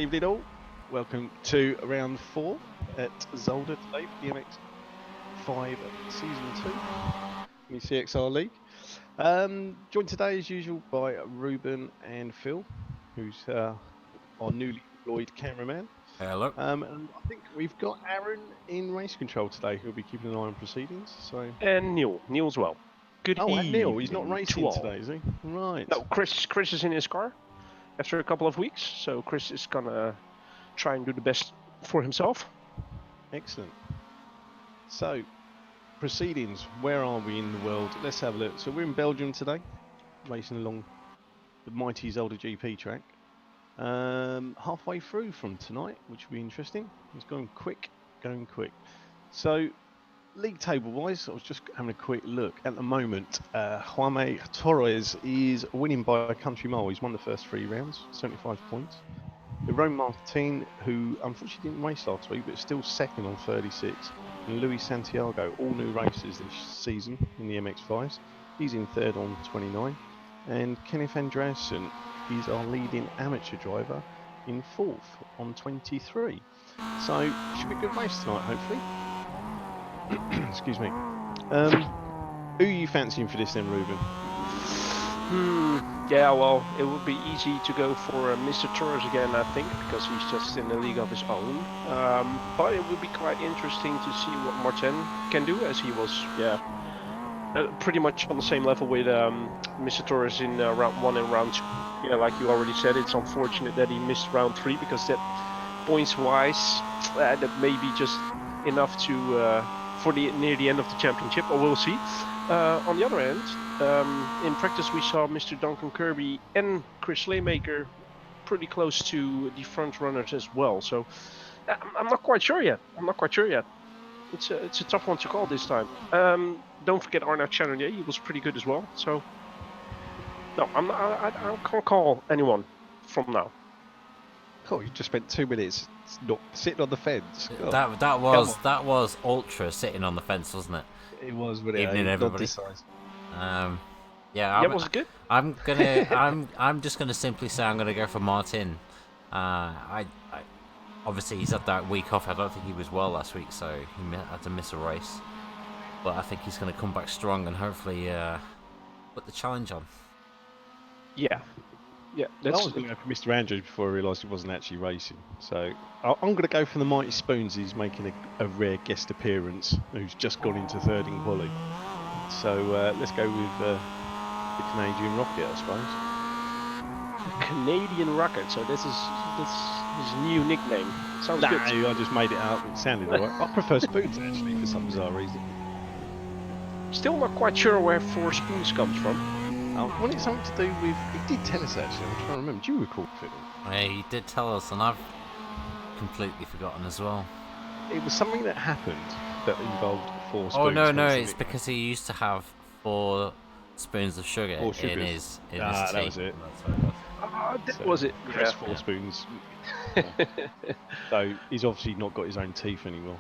evening all. Welcome to round 4 at Zolder today for the MX5 Season 2 in the CXR League. Joined today as usual by Ruben and Phil, who's our newly employed cameraman. Hello. And I think we've got Aaron in race control today, who'll be keeping an eye on proceedings. So and Neil as well. Good evening. And Neil, he's not racing today, is he? Right. No, Chris is in his car after a couple of weeks, so Chris is gonna try and do the best for himself. Excellent. So, proceedings, where are we in the world? Let's have a look. So we're in Belgium today, racing along the mighty Zolder GP track. Halfway through from tonight, which will be interesting. It's going quick. So, league table wise, I was just having a quick look. At the moment, Jaime Torres is winning by a country mile. He's won the first 3 rounds, 75 points. Rome Martin, who unfortunately didn't race last week, but still second on 36. And Luis Santiago, all new races this season in the MX5s. He's in third on 29. And Kenneth Andreasen is our leading amateur driver in fourth on 23. So, should be a good race tonight, hopefully. Excuse me. Who are you fancying for this then, Ruben? Yeah, well, it would be easy to go for Mr. Torres again, I think, because he's just in a league of his own. But it would be quite interesting to see what Martin can do, as he was, pretty much on the same level with Mr. Torres in round 1 and round 2. Yeah, like you already said, it's unfortunate that he missed round 3, because that points-wise, that may be just enough to for near the end of the championship, or we'll see. On the other end, in practice we saw Mr. Duncan Kirby and Chris Laymaker pretty close to the front runners as well. So I'm not quite sure yet. It's a tough one to call this time. Don't forget Arnaud Channelier, he was pretty good as well. So no, I can't call anyone from now. Oh, you just spent 2 minutes not sitting on the fence. That was ultra sitting on the fence, wasn't it? It was, but Evening, everybody. Yeah, was it good? I'm just gonna simply say I'm gonna go for Martin. I obviously he's had that week off. I don't think he was well last week, so he had to miss a race. But I think he's gonna come back strong and hopefully put the challenge on. Yeah. I was going to go for Mr. Andrews before I realised he wasn't actually racing. So I'm going to go for the Mighty Spoons. He's making a rare guest appearance, who's just gone into third in quali. So let's go with the Canadian Rocket, I suppose. The Canadian Rocket. So this is his new nickname. Sounds good. No, I just made it up. It sounded alright. I prefer Spoons actually for some bizarre reason. Still not quite sure where 4 Spoons comes from. Well, it's something to do with... He did tell us actually, I'm trying to remember. Do you recall, Phil? Yeah, he did tell us, and I've completely forgotten as well. It was something that happened that involved 4 spoons. Oh, no, it's because he used to have 4 spoons of sugar in his tea. That was it. That was it. Yes, 4 spoons. So he's obviously not got his own teeth anymore.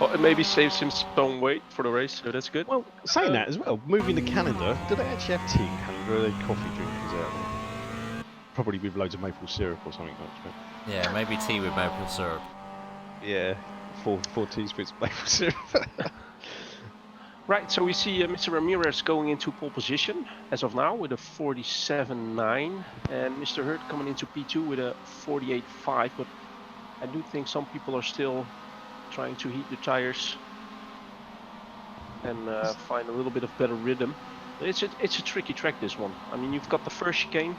Well, it maybe saves him some weight for the race, so that's good. Well, saying that as well, moving to Canada, do they actually have tea in Canada, or are they coffee drinkers out there? Probably with loads of maple syrup or something like that. Yeah, maybe tea with maple syrup. Yeah, 4 teaspoons of maple syrup. Right, so we see Mr. Ramirez going into pole position as of now with a 47.9, and Mr. Hurt coming into P2 with a 48.5, but I do think some people are still trying to heat the tires and find a little bit of better rhythm. It's a tricky track, this one. I mean, you've got the first chicane,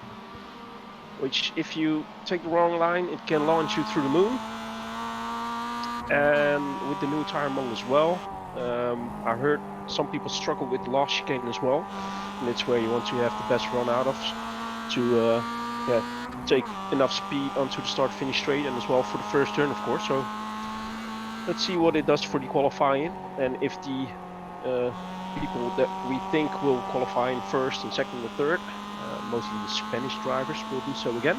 which if you take the wrong line, it can launch you through the moon. And with the new tire model as well, I heard some people struggle with the last chicane as well. And it's where you want to have the best run out of to take enough speed onto the start-finish straight, and as well for the first turn, of course. So let's see what it does for the qualifying, and if the people that we think will qualify in first and second and third, mostly the Spanish drivers, will do so again,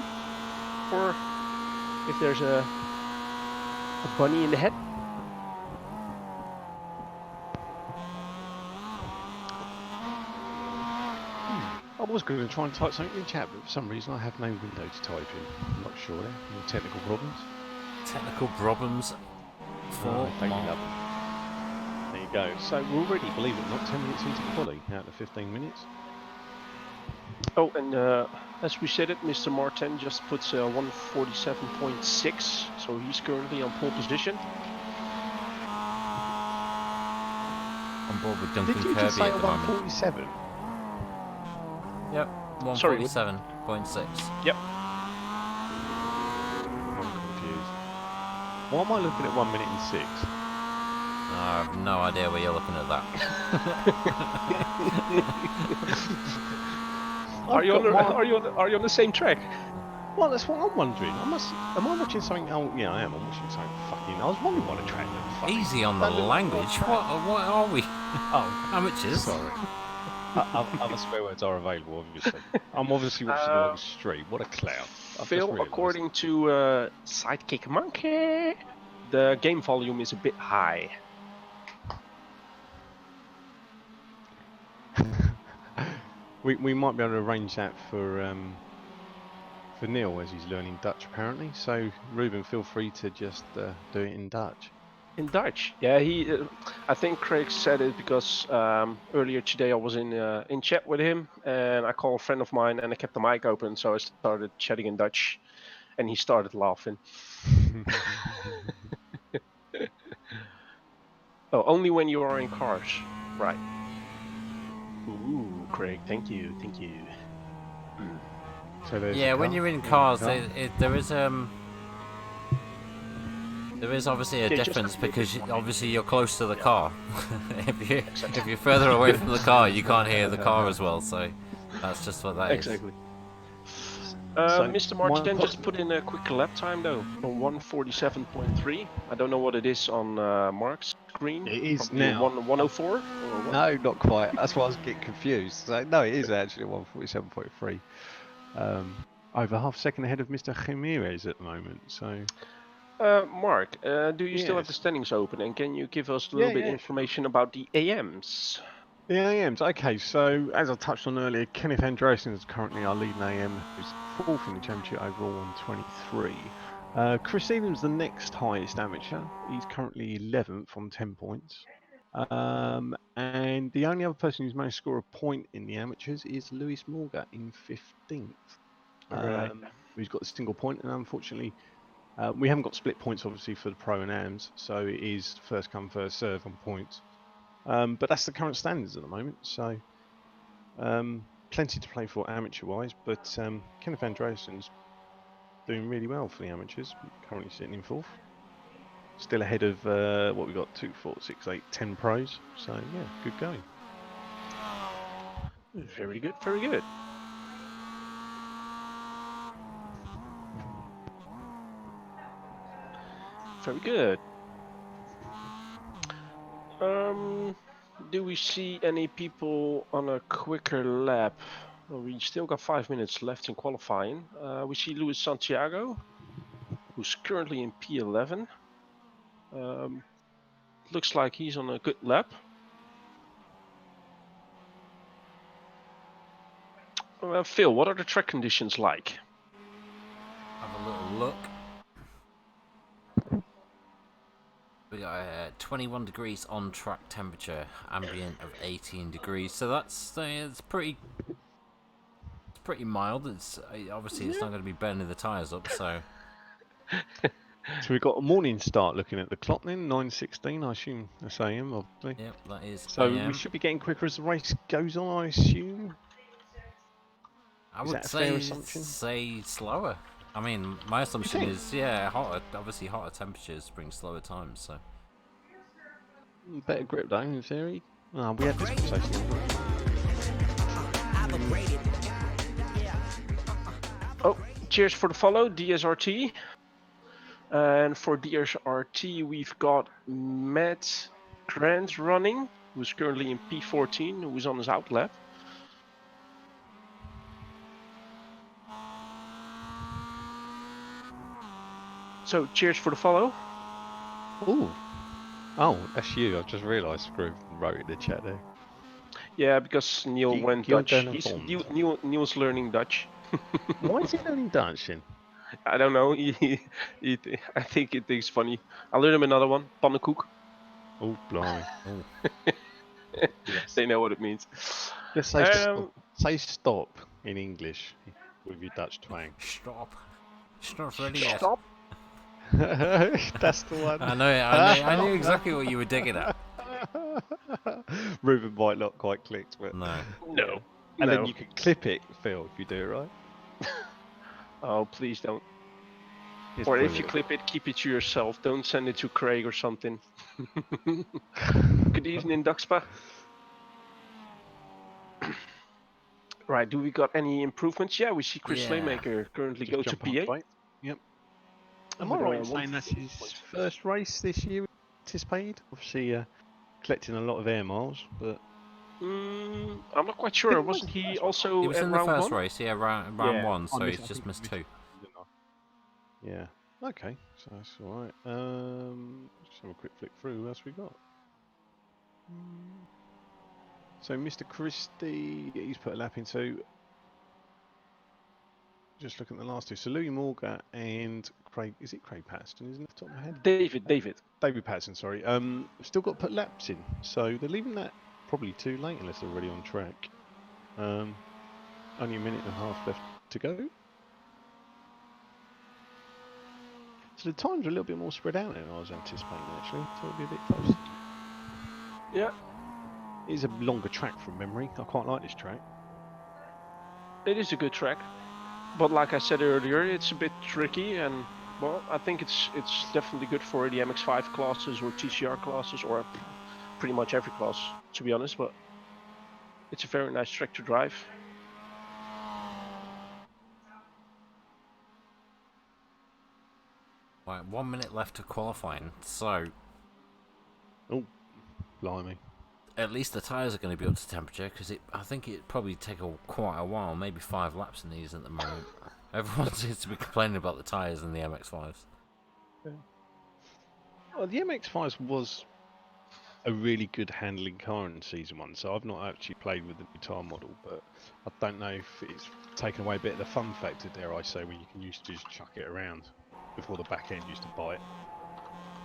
or if there's a bunny in the head. was going to try and type something in chat, but for some reason I have no window to type in. I'm not sure there. Any technical problems? Technical problems for Don't Mark. love them. There you go. So we're already, believe it or not, 10 minutes into quali out of 15 minutes. Oh, and as we said it, Mr. Martin just puts 147.6, so he's currently on pole position. On board with Duncan Did you Kirby just say at the moment. 147? Yep, 147.6. Yep. I'm confused. Why am I looking at 1 minute and 6? I have no idea where you're looking at that. Are you on the same track? Well, that's what I'm wondering. Am I watching something? Oh, yeah, I am. I'm watching something fucking. I was wondering what a track looked fucking. Easy on the language. What are we? Oh, amateurs. Sorry. Other swear words are available, obviously. I'm obviously watching the wrong stream. What a clown. Phil, according to Sidekick Monkey, the game volume is a bit high. we might be able to arrange that for Neil as he's learning Dutch apparently. So Ruben, feel free to just do it in Dutch. In Dutch, yeah. I think Craig said it because earlier today I was in chat with him, and I called a friend of mine, and I kept the mic open, so I started chatting in Dutch, and he started laughing. Oh, only when you are in cars, right? Ooh, Craig, thank you. So there's when you're in cars, there is obviously a difference because obviously you're close to the car. if you're further away from the car, you can't hear the car as well. So that's just what that is. Exactly. Mr. Martin just put in a quick lap time though on 147.3. I don't know what it is on Mark's screen. It is Probably now 104 or what? No, not quite. That's why I was getting confused. So, no, it is actually 147.3. Over half a second ahead of Mr. Jimenez at the moment. So. Mark, do you still have the standings open, and can you give us a little bit information about the AMs? The AMs, okay, so as I touched on earlier, Kenneth Andresen is currently our leading AM, who's fourth in the championship overall on 23. Chris Eden's the next highest amateur. He's currently 11th on 10 points. And the only other person who's managed to score a point in the amateurs is Lewis Morga in 15th. Right. Who's got a single point, and unfortunately, we haven't got split points obviously for the pro and AMs, so it is first come first serve on points. But that's the current standards at the moment, so plenty to play for amateur-wise. But Kenneth Andresen's doing really well for the amateurs, currently sitting in fourth. Still ahead of what we got 2, 4, 6, 8, 10 pros. So yeah, good going. Very good, very good. Very good. Do we see any people on a quicker lap? Well, we still got 5 minutes left in qualifying. We see Luis Santiago, who's currently in P11. Looks like he's on a good lap. Phil, what are the track conditions like? Have a little look. We got 21 degrees on track temperature, ambient of 18 degrees. So it's pretty mild. It's obviously it's not going to be burning the tyres up. So So we've got a morning start looking at the clock then, 9:16. I assume that's AM, obviously. Yep, that is. So AM. we should be getting quicker as the race goes on, I assume. I would say slower. I mean, my assumption is hotter. Obviously, hotter temperatures bring slower times. So better grip though, in theory. Oh, we had this conversation. Oh, cheers for the follow, DSRT. And for DSRT, we've got Matt Grant running, who's currently in P14, who's on his out lap. So, cheers for the follow. Ooh. Oh, that's you. I've just realised Groove wrote in the chat there. Yeah, because Neil went Dutch. Neil's learning Dutch. Why is he learning Dutch then? I don't know. I think it is funny. I learned him another one, pannenkoek. Oh, blimey. Oh, Yes. They know what it means. Just say stop in English with your Dutch twang. stop. It's not ready yet. Stop. That's the one. I knew exactly what you were digging at. Ruben might not quite click, but No. No. and no. then you can clip it, Phil, if you do it right. Oh, please don't. It's Or if you brilliant. clip it, keep it to yourself. Don't send it to Craig or something. Good evening, Duxpa. Right, do we got any improvements? Yeah, we see Chris Yeah. Slaymaker currently Just go to jump up, P8. right? Yep. Am I With, right in one saying that's his 1:40.6. first race this year anticipated? Obviously, collecting a lot of air miles, but I'm not quite sure. Did he Wasn't race the he first one? also He was at in the round first one? race, yeah, round Yeah, one, I so he's I just think missed I two. didn't I? Yeah. Okay, so that's all right. Just have a quick flick through. What else we got? So Mr. Christie, he's put a lap in. So just looking at the last two. So Louis Morgan and Craig. Is it Craig Patterson? Isn't it off the top of my head? David Patterson. Sorry. Still got to put laps in. So they're leaving that probably too late unless they're already on track. Only a minute and a half left to go. So the times are a little bit more spread out than I was anticipating, actually. So it'll be a bit closer. Yeah, It is a longer track from memory. I quite like this track. it is a good track. But like I said earlier, it's a bit tricky, and well, I think it's definitely good for the MX5 classes or TCR classes, or pretty much every class, to be honest. But it's a very nice track to drive. Right, 1 minute left to qualifying, so Oh, blimey. at least the tyres are going to be up to temperature, because I think it'd probably take quite a while, maybe 5 laps in these at the moment. Everyone seems to be complaining about the tyres in the MX5s. Yeah. Well, the MX5 was a really good handling car in season 1, so I've not actually played with the new tyre model, but I don't know if it's taken away a bit of the fun factor, dare I say, when you can used to just chuck it around before the back end used to bite.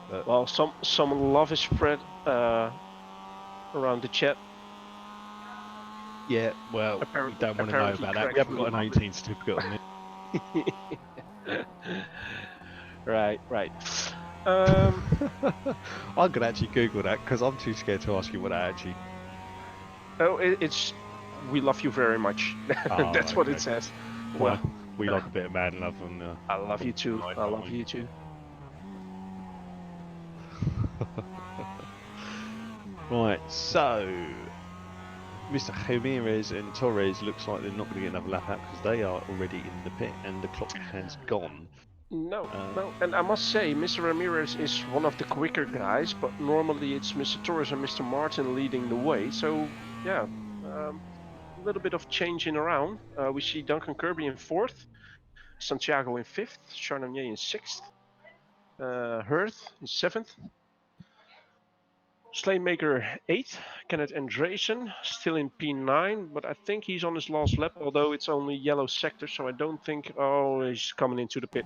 But Well, some love is spread around the chat. yeah, well, we don't want to know about that. We haven't got an 18 certificate on it. Right. I'm gonna actually Google that because I'm too scared to ask you what that actually. Oh, it's we love you very much. Oh, That's what okay. it says. Well, we like a bit of man love and. I love you too. Right, I love you too. Right, so Mr. Ramirez and Torres looks like they're not going to get another lap out because they are already in the pit and the clock has gone. No, and I must say, Mr. Ramirez is one of the quicker guys, but normally it's Mr. Torres and Mr. Martin leading the way. So yeah, a little bit of changing around. We see Duncan Kirby in 4th, Santiago in 5th, Chardonnay in 6th, Hurth in 7th. Slaymaker 8th, Kenneth Andresen still in P9, but I think he's on his last lap, although it's only yellow sector, so I don't think. Oh, he's coming into the pit.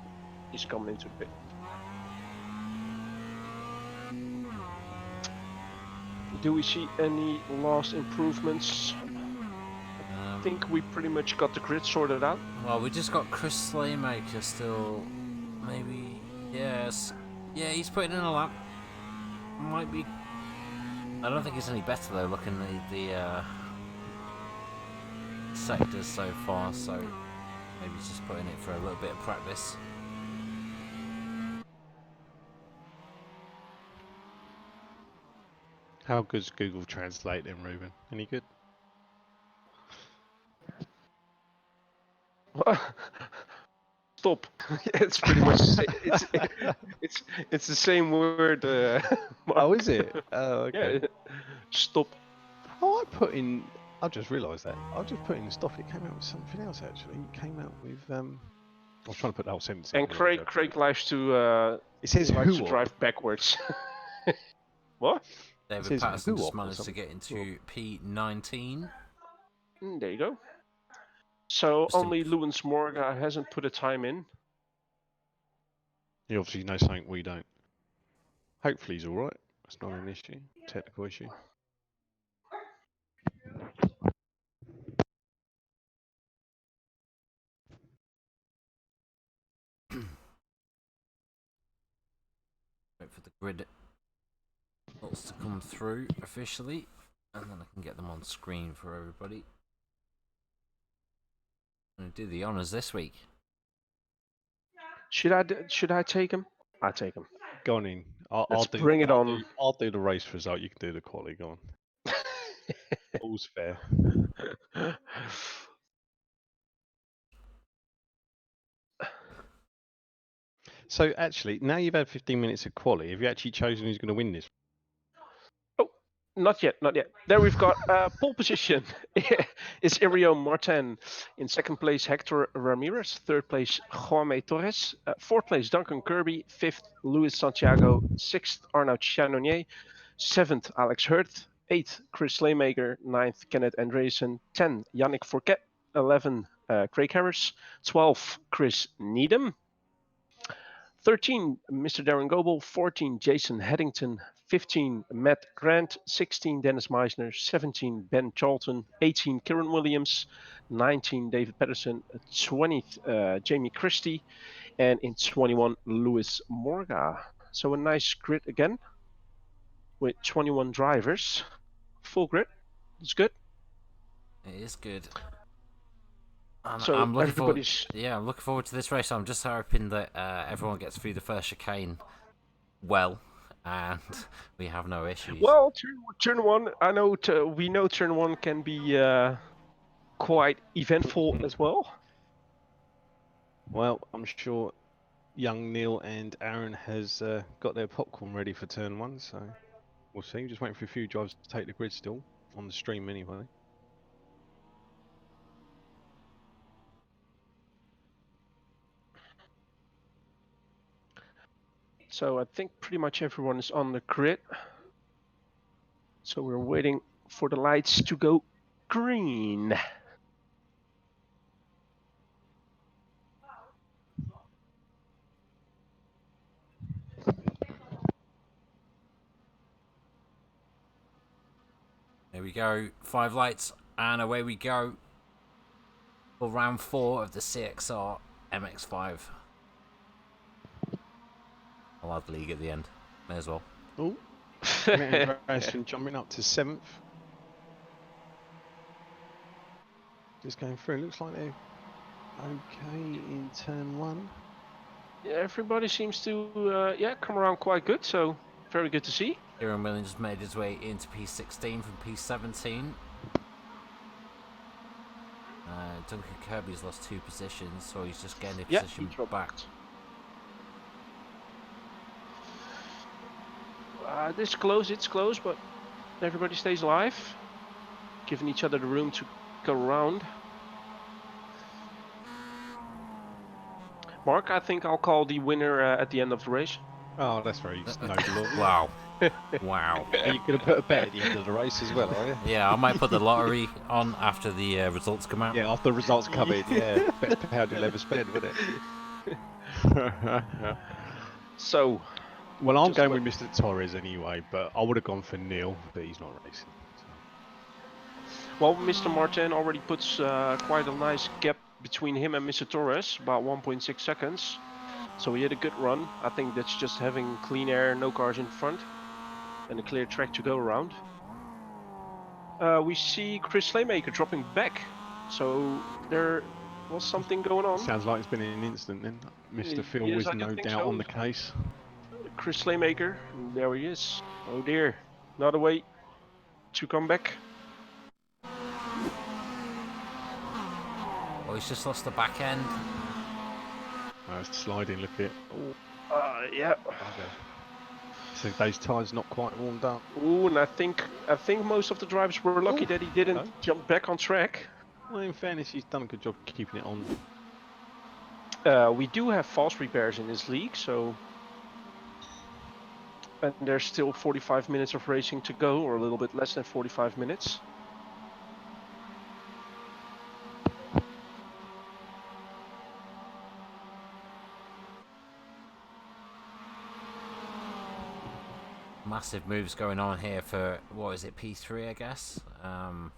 He's coming into the pit. Do we see any last improvements? I think we pretty much got the grid sorted out. Well, we just got Chris Slaymaker still. Maybe. Yes. Yeah, he's putting in a lap. Might be. I don't think it's any better though, looking at the sectors so far, so maybe he's just putting it for a little bit of practice. How good's Google Translate then, Ruben? Any good? Stop. It's pretty much the same. It's the same word. Oh, is it? Oh, okay. Yeah. Stop. Oh, I just realised that. I just put in stop. It came out with something else actually. It came out with I was trying to put the whole sentence. And Craig likes to. It says likes who to drive backwards. What? David says Patterson who just off or managed to something. get into P19. There you go. So Just only Lewis Morga hasn't put a time in. He obviously knows something we don't. Hopefully he's alright. That's not an issue. Technical issue. Wait for the grid results to come through officially, and then I can get them on screen for everybody. I'm going to do the honours this week. Should I take him? I take him. Go on in. Let's bring it on. I'll do the race result. You can do the quali. Go on. All's fair. So actually, now you've had 15 minutes of quali, have you actually chosen who's going to win this? Oh, not yet, not yet. There we've got pole position. It's Irion Martin. In second place, Hector Ramirez. Third place, Juanme Torres. Fourth place, Duncan Kirby. Fifth, Luis Santiago. Sixth, Arnaud Chanonier. Seventh, Alex Hurt. Eighth, Chris Slaymaker. Ninth, Kenneth Andreessen. 10, Yannick Fourquet. 11, Craig Harris. 12, Chris Needham. 13, Mr. Darren Goebel. 14, Jason Headington. 15, Matt Grant. 16, Dennis Meisner. 17, Ben Charlton. 18, Kieran Williams. 19, David Patterson. 20, Jamie Christie. And in 21, Lewis Morga. So a nice grid again with 21 drivers. Full grid. It's good. It is good. And So I'm looking forward. everybody's. Yeah, I'm looking forward to this race. I'm just hoping that everyone gets through the first chicane well, and we have no issues. Well, turn one. I know. We know turn one can be quite eventful as well. Well, I'm sure young Neil and Aaron has got their popcorn ready for turn one, so we'll see. Just waiting for a few drivers to take the grid still, on the stream anyway. So I think pretty much everyone is on the grid. So we're waiting for the lights to go green. There we go. 5 lights, and away we go for round 4 of the CXR MX5. I'll add the league at the end. May as well. Oh, Andreessen jumping up to 7th. Just going through. Looks like they're okay in turn one. Yeah, everybody seems to come around quite good. So very good to see. Kieran Williams made his way into P16 from P17. Duncan Kirby's lost 2 positions, so he's just getting a position back. It's close, but everybody stays alive, giving each other the room to go around. Mark, I think I'll call the winner at the end of the race. Oh, that's very noble. Wow. Wow. Are you going to put a bet at the end of the race as well, are you? Yeah, I might put the lottery on after the results come out. Yeah, after the results come in, yeah. Bet per pound you'll ever spend, wouldn't it? So, well, I'm going with Mr. Torres anyway, but I would have gone for Neil, but he's not racing. So. Well, Mr. Martin already puts quite a nice gap between him and Mr. Torres, about 1.6 seconds. So he had a good run. I think that's just having clean air, no cars in front, and a clear track to go around. We see Chris Slaymaker dropping back. So there was something going on. Sounds like it's been an incident then. Mr. Phil Yes, was I no think doubt so. on the case. Chris Slaymaker, there he is. Oh dear, not a way to come back. Oh, he's just lost the back end. It's sliding, look at it. Yeah. Okay. So those tyres not quite warmed up. Ooh, and I think most of the drivers were lucky that he didn't jump back on track. Well, in fairness, he's done a good job keeping it on. We do have false repairs in this league, so And there's still 45 minutes of racing to go, or a little bit less than 45 minutes. Massive moves going on here for, what is it, P3 I guess? No,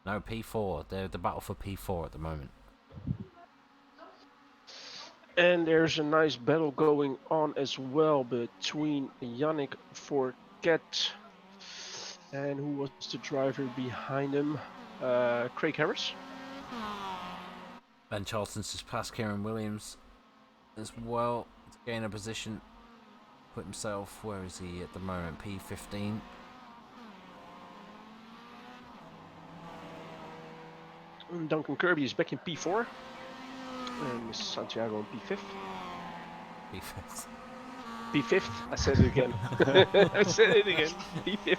P4. They're the battle for P4 at the moment. And there's a nice battle going on as well between Yannick Forget and who was the driver behind him? Craig Harris. Ben Charlton's just passed Kieran Williams as well to gain a position. Put himself, where is he at the moment? P15. And Duncan Kirby is back in P4. And Mr. Santiago in P5. P5. P5th? I said it again. I said it again. P5th.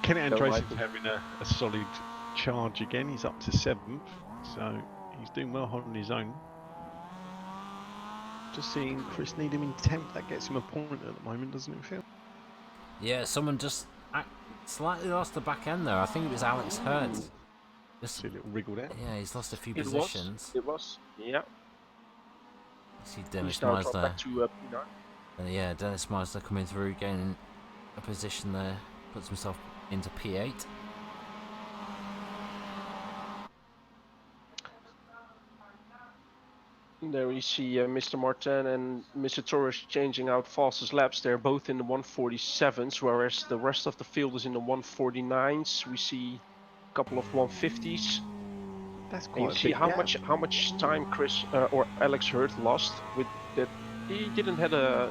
Kenny Don't Androson's like it. having a solid charge again. He's up to 7th, so he's doing well holding his own. Just seeing Chris Needham in 10th, that gets him a point at the moment, doesn't it, Phil? Yeah, someone just slightly lost the back end there. I think it was Alex Hurt. See a little wriggle there. Yeah, he's lost a few It positions. was. Yeah. You see Dennis He's now dropped Meisler. back to P9. Yeah, Dennis Meisler coming through, gaining a position there. Puts himself into P8. There we see Mr. Martin and Mr. Torres changing out fastest laps. They're both in the 147s, whereas the rest of the field is in the 149s. We see a couple of 150s. That's And you quite a see big gap. how much time Chris or Alex Hurt lost with that. He didn't had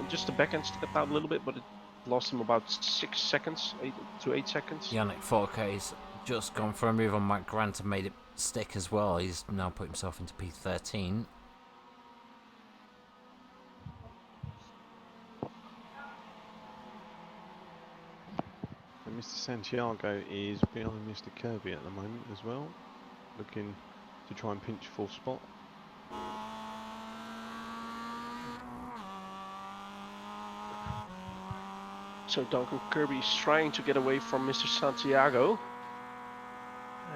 just the back end stepped out a little bit, but it lost him about 6 seconds, 8 to 8 seconds. Yannick 4K's just gone for a move on Mike Grant and made it stick as well. He's now put himself into P13. And Mr. Santiago is behind Mr. Kirby at the moment as well, looking to try and pinch 4th spot. So Duncan Kirby is trying to get away from Mr. Santiago.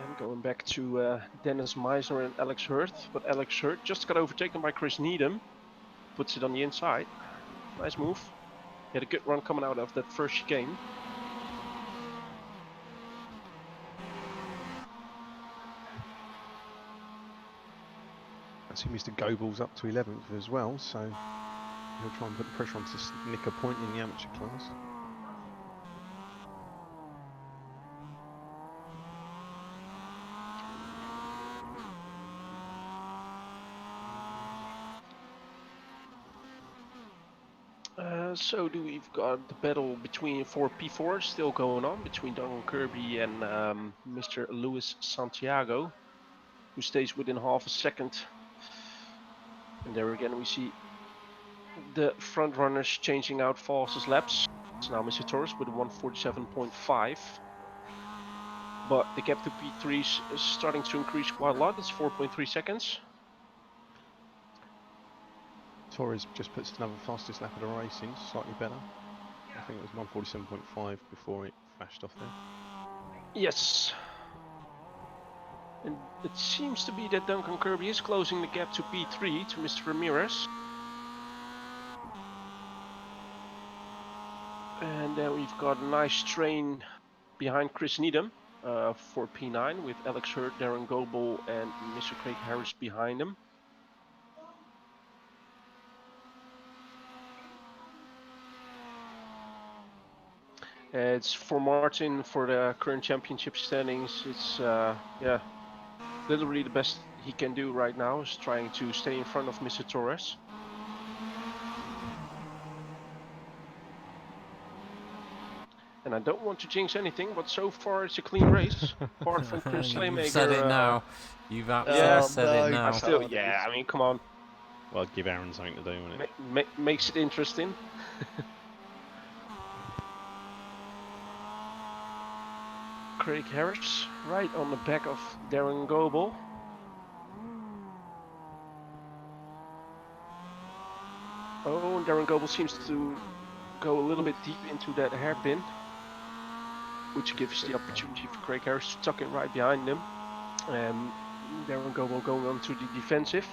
And going back to Dennis Meisner and Alex Hurt. But Alex Hurt just got overtaken by Chris Needham. Puts it on the inside. Nice move. He had a good run coming out of that first chicane. I see Mr. Goebel's up to 11th as well, so he'll try and put pressure on to nick a point in the amateur class. So we've got the battle between 4 P4 still going on between Duncan Kirby and Mr. Luis Santiago, who stays within half a second. And there again we see the front runners changing out fastest laps. It's now Mr. Torres with a 147.5. But the gap to P3 is starting to increase quite a lot. It's 4.3 seconds. Torres just puts another fastest lap of the race in, slightly better. I think it was 147.5 before it flashed off there. Yes. And it seems to be that Duncan Kirby is closing the gap to P3 to Mr. Ramirez. And then we've got a nice train behind Chris Needham for P9 with Alex Hurt, Darren Goebel and Mr. Craig Harris behind him. It's for Martin for the current championship standings. It's yeah, literally the best he can do right now is trying to stay in front of Mr. Torres. And I don't want to jinx anything, but so far it's a clean race. Apart from Chris Slaymaker. You've said it now. You've absolutely said it now. I still, yeah, I mean, come on. Well, I'd give Aaron something to do, wouldn't it? Makes it interesting. Craig Harris, right on the back of Darren Goebel. Oh, and Darren Goebel seems to go a little bit deep into that hairpin, which gives the opportunity for Craig Harris to tuck it right behind him. Darren Goebel going on to the defensive.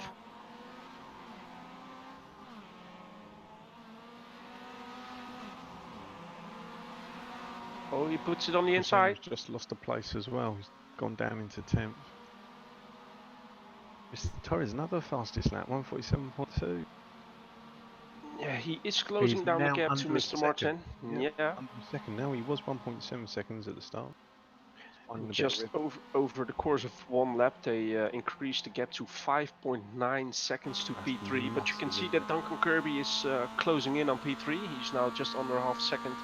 Oh, he puts it on the inside. Just lost a place as well. He's gone down into 10th. Mr. Torres, another fastest lap, 147.2. Yeah, he is closing down the gap to Mr. Martin. Yeah. Under a second now. He was 1.7 seconds at the start. Just over the course of one lap, they increased the gap to 5.9 seconds to P3. But you can see that Duncan Kirby is closing in on P3. He's now just under half second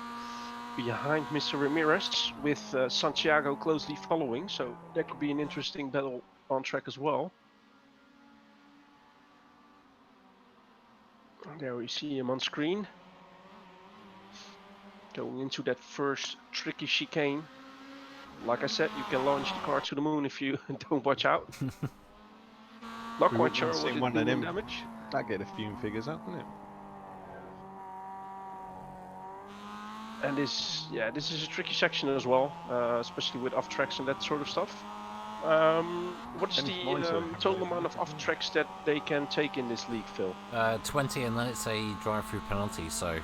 behind Mr. Ramirez, with Santiago closely following. So that could be an interesting battle on track as well. There we see him on screen. Going into that first tricky chicane. Like I said, you can launch the car to the moon if you don't watch out. Not quite sure what it do in damage. That get a few figures up, didn't it? And this is a tricky section as well, especially with off tracks and that sort of stuff. What is the total amount of off tracks that they can take in this league, Phil? 20, and then it's a drive-through penalty. So,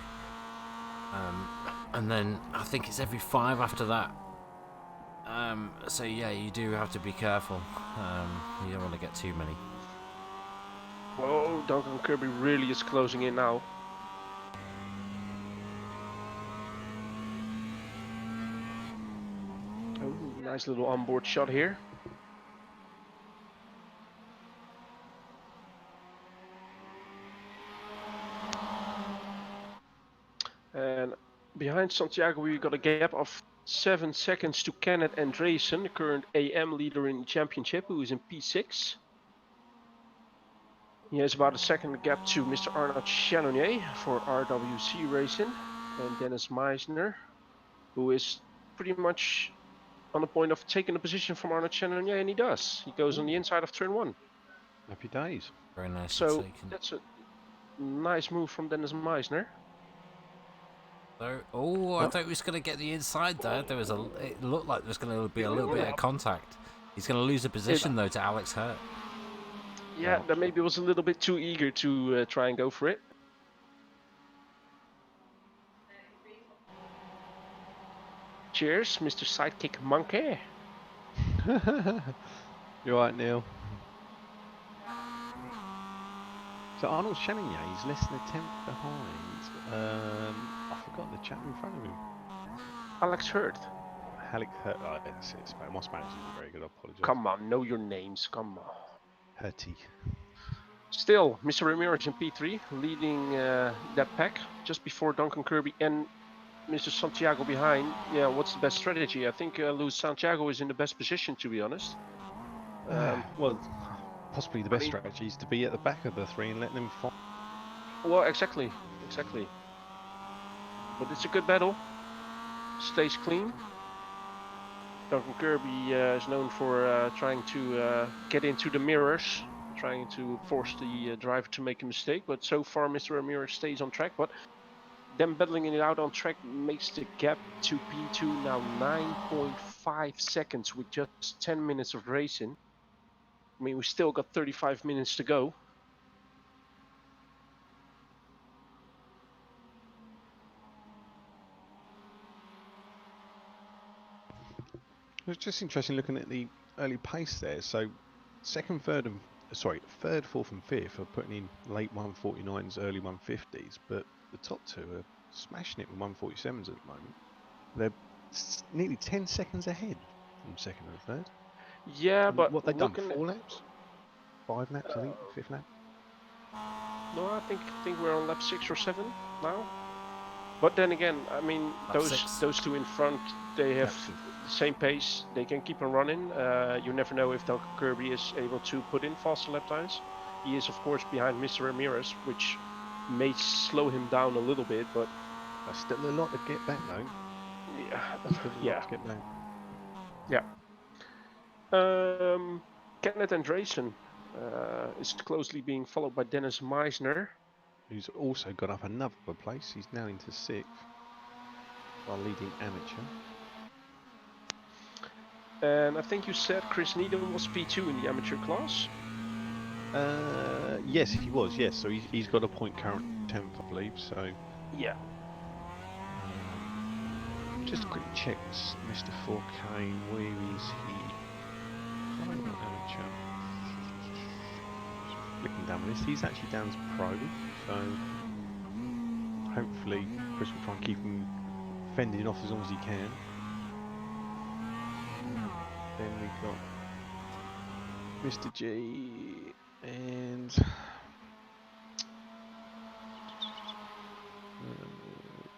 and then I think it's every 5 after that. So yeah, you do have to be careful. You don't want to get too many. Oh, Duncan Kirby really is closing in now. Oh, nice little onboard shot here. And behind Santiago, we got a gap of 7 seconds to Kenneth Andresen, the current AM leader in the championship, who is in P6. He has about a second gap to Mr. Arnaud Channonier for RWC Racing, and Dennis Meisner, who is pretty much on the point of taking a position from Arnaud Channonier, and he does. He goes on the inside of turn 1. Happy days. Very nice. So that's a nice move from Dennis Meisner. So, I thought he was going to get the inside there. It looked like there was going to be a little bit of contact. He's going to lose a position though to Alex Hurt. Yeah, that maybe was a little bit too eager to try and go for it. Cheers, Mr. Sidekick Monkey. You're right, Neil. So Arnold Channonier, he's less than a tenth behind. I forgot the chap in front of him. Alex Hurt. Alex Hurt. Oh, that's it. My Spanish isn't very good. I apologise. Come on, know your names. Come on. Hurty. Still, Mr. Ramirez in P3, leading that pack just before Duncan Kirby and Mr. Santiago behind. Yeah, what's the best strategy? I think Luis Santiago is in the best position, to be honest. Well, possibly the best strategy is to be at the back of the 3 and let them fight. Well, exactly. But it's a good battle. Stays clean. Duncan Kirby is known for trying to get into the mirrors, trying to force the driver to make a mistake. But so far, Mr. Ramirez stays on track. But them battling it out on track makes the gap to P2 now 9.5 seconds with just 10 minutes of racing. I mean, we still got 35 minutes to go. It was just interesting looking at the early pace there. So third, fourth and fifth are putting in late 149s, early 150s, but the top 2 are smashing it with 147s at the moment. They're nearly 10 seconds ahead from second and third. Yeah, but what they've done, 4 laps? 5 laps, I think, 5th lap? No, I think we're on lap 6 or 7 now. But then again, I mean, those 2 in front, they have the same pace. They can keep on running. You never know if Duncan Kirby is able to put in faster lap times. He is, of course, behind Mr. Ramirez, which may slow him down a little bit, but that's still a lot to get back, though. Yeah. To get back. Kenneth Andresen is closely being followed by Dennis Meisner. who's also got up another place. He's now into 6th, our leading amateur. And I think you said Chris Needham was P2 in the amateur class? Yes, he was, yes. So he's got a point current 10th, I believe. So Yeah. just a quick check, Mr. 4K, where is he? Oh, not amateur. Flicking down the list, he's actually down as pro, so hopefully Chris will try and keep him fending off as long as he can. Then we've got Mr. G and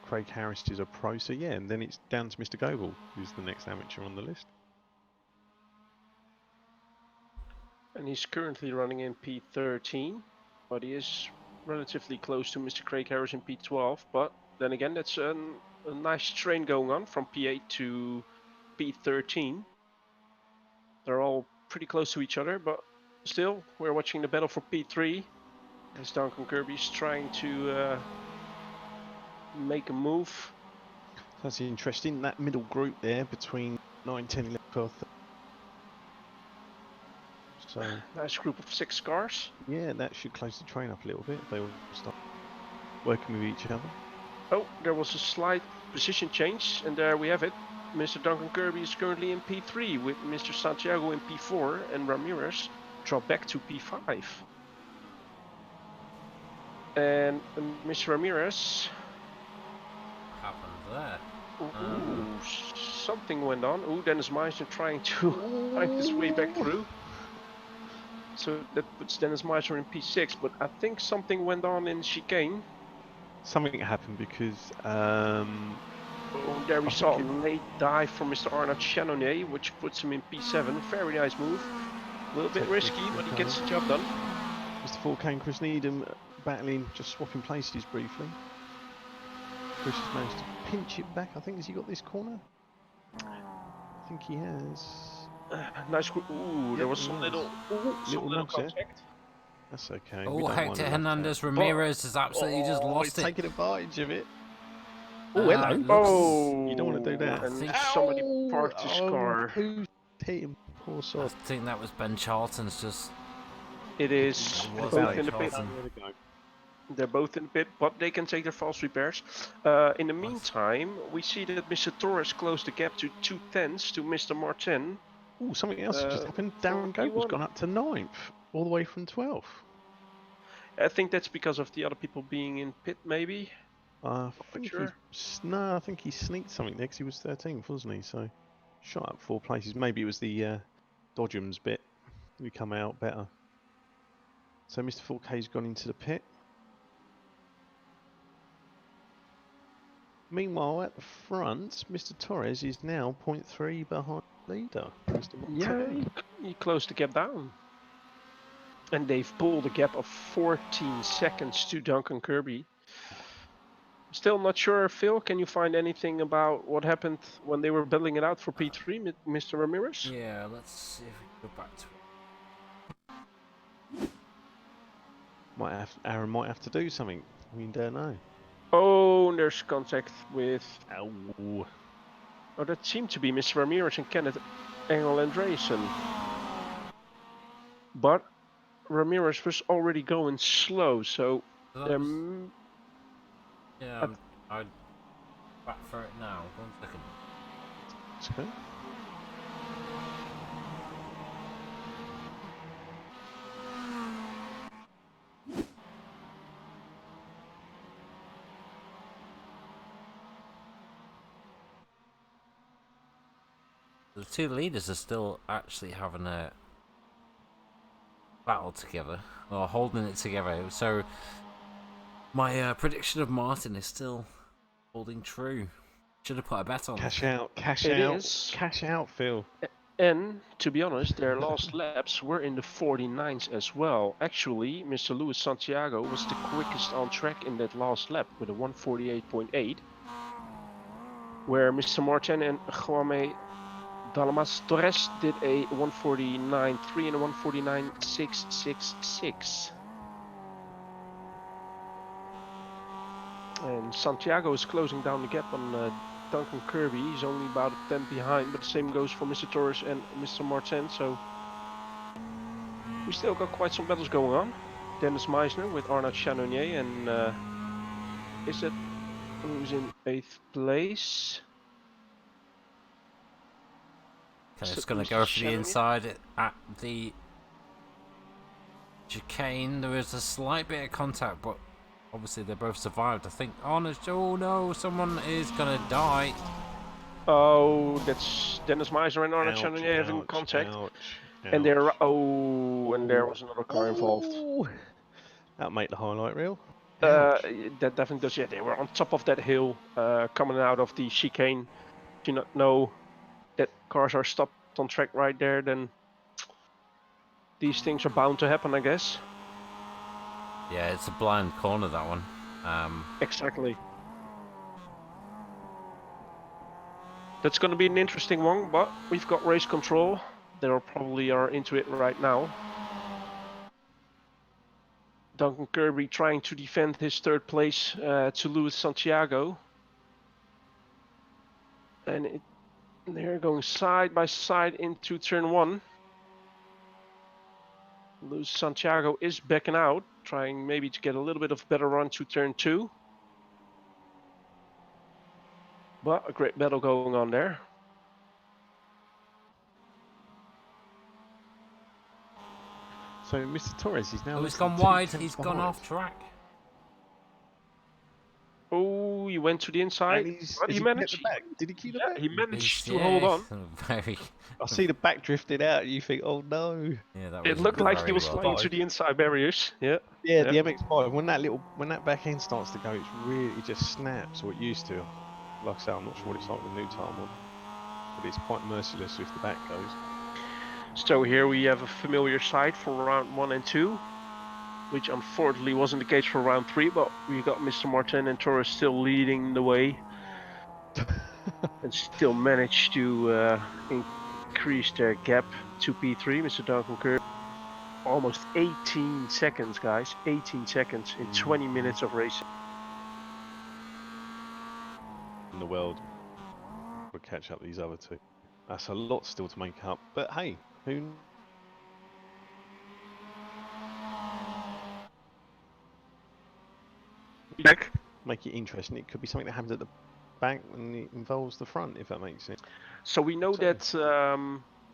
Craig Harris is a pro, so yeah, and then it's down to Mr. Goebel, who's the next amateur on the list. And he's currently running in P13, but he is relatively close to Mr. Craig Harris in P12. But then again, that's a nice train going on from P8 to P13. They're all pretty close to each other, but still, we're watching the battle for P3 as Duncan Kirby's trying to make a move. That's interesting, that middle group there between 9, 10, 11, 12, 13. So Nice group of 6 cars. yeah, that should close the train up a little bit. They will start working with each other. Oh, there was a slight position change, and there we have it. Mr. Duncan Kirby is currently in P3 with Mr. Santiago in P4, and Ramirez dropped back to P5. And Mr. Ramirez. What happened there? Ooh, something went on. Ooh, Dennis Meisner trying to find his way back through. So that puts Dennis Meisner in P6, but I think something went on in chicane. Something happened because Oh, there we saw a late dive from Mr. Arnaud Channonnet, which puts him in P7. Very nice move. A little bit risky, but he gets the job done. Mr. 4K and Chris Needham battling, just swapping places briefly. Chris has managed to pinch it back. I think, has he got this corner? I think he has. Nice. Ooh, there was some little nudge contact. there. That's okay. Oh, Hector Hernandez Ramirez has absolutely just lost it. Taking advantage of it. Oh, hello. Oh, you don't want to do that. And somebody parked his car. Who hit him? Poor I sod. think that was Ben Charlton's just... It is It was both Ben in the pit. Charlton. They're both in the pit, but they can take their false repairs. In the meantime, we see that Mr. Torres closed the gap to 2/10 to Mr. Martin. Oh, something else has just happened. Darren Goebel's gone up to 9th, all the way from 12th. I think that's because of the other people being in pit, maybe. I think I think he sneaked something there because he was 13th, wasn't he? So, shot up 4 places. Maybe it was the Dodgems bit. We come out better. So Mr. 4K's gone into the pit. Meanwhile, at the front, Mr. Torres is now 0.3 behind leader, Mr. Martin. Yeah, he closed the gap down. And they've pulled a gap of 14 seconds to Duncan Kirby. Still not sure, Phil, can you find anything about what happened when they were battling it out for P3, Mr. Ramirez? Yeah, let's see if we can go back to it. Aaron might have to do something. We don't know. Oh, there's contact with... Ow. Oh, that seemed to be Mr. Ramirez and Kenneth Engel Andreessen. But Ramirez was already going slow, so... Yeah, I'd back for it now. 1 second. It's okay. The two leaders are still actually having a battle together, or holding it together. So my prediction of Martin is still holding true. Should have put a bet on. Cash out, cash It out, is. cash out, Phil. And, to be honest, their last laps were in the 49s as well. Actually, Mr. Luis Santiago was the quickest on track in that last lap with a 148.8. Where Mr. Martin and Juame Dalamas Torres did a 149.3 and a 149.666. And Santiago is closing down the gap on Duncan Kirby. He's only about a 10 behind, but the same goes for Mr. Torres and Mr. Martin. So we still got quite some battles going on. Dennis Meisner with Arnaud Chanonnier, and is it who's in 8th place? Okay, Is it's it going to Mr. go for the Chanonnier? inside at the chicane. There is a slight bit of contact, but obviously they both survived. I think Honest. Oh no, someone is going to die. Oh, that's Dennis Meisner and Arnaud Ouch, Chanonnier having ouch, contact. ouch, And they're, ouch. and there Oh, was another car involved. oh, that'll make the highlight reel. Uh, Ouch. that definitely does. Yeah, they were on top of that hill, coming out of the chicane. Do you not know that cars are stopped on track right there, then these things are bound to happen, I guess. Yeah, it's a blind corner, that one. Exactly. That's going to be an interesting one, but we've got race control. They probably are into it right now. Duncan Kirby trying to defend his 3rd place to Luis Santiago. And they're going side by side into turn 1. Luis Santiago is backing out, trying maybe to get a little bit of better run to turn 2. But a great battle going on there. So Mr. Torres is now Oh, he's less than gone 2 wide. tenths He's gone behind. off track. Oh, he went to the And inside. he's, But has he he kept the managed. back? Did he keep the Yeah, back? he managed He's, to hold yeah, on. very. I see the back drifted out. You think, oh no. Yeah, that It was looked like he very was well flying done. to the inside barriers. Yeah. Yeah, Yeah. the MX5. When that back end starts to go, it's really it just snaps. Or it used to. Like I say, I'm not sure what it's like with the new Tarmon, but it's quite merciless if the back goes. So here we have a familiar sight for round 1 and 2, which unfortunately wasn't the case for round 3, but we got Mr. Martin and Torres still leading the way and still managed to increase their gap to P3. Mr. Duncan Kirby, almost 18 seconds, guys. 18 seconds in 20 minutes of racing. In the world would catch up these other two. That's a lot still to make up. But hey, who Back. make it interesting? It could be something that happens at the back and it involves the front, if that makes sense. So we know So, that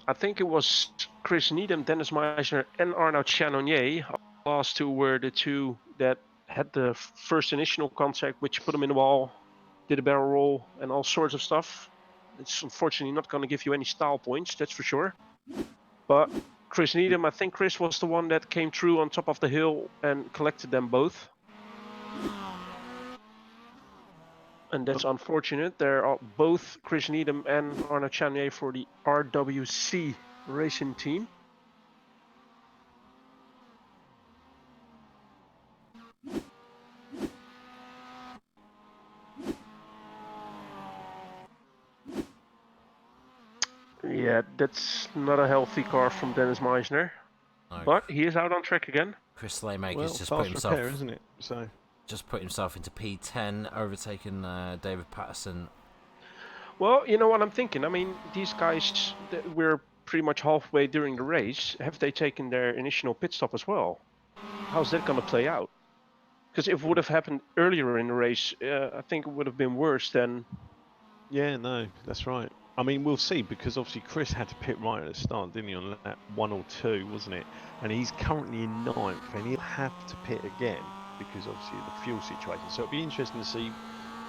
I think it was Chris Needham, Dennis Meisner, and Arnaud Chanonnier. Last two were the two that had the first initial contact, which put them in the wall, did a barrel roll, and all sorts of stuff. It's unfortunately not going to give you any style points, that's for sure. But Chris Needham, I think Chris was the one that came through on top of the hill and collected them both. And that's unfortunate. They're both Chris Needham and Arnaud Chanonnier for the RWC racing team. Yeah, that's not a healthy car from Dennis Meisner. No, But he is out on track again. Chris Slaymaker's well, just put fast repair, himself isn't it? So into P10, overtaking David Patterson. Well, you know what I'm thinking? I mean, these guys, we're pretty much halfway during the race. Have they taken their initial pit stop as well? How's that going to play out? Because if it would have happened earlier in the race, I think it would have been worse than. yeah, no, that's right. I mean, we'll see because obviously Chris had to pit right at the start, didn't he, on lap 1 or 2, wasn't it? And he's currently in 9th, and he'll have to pit again because obviously of the fuel situation. So it'll be interesting to see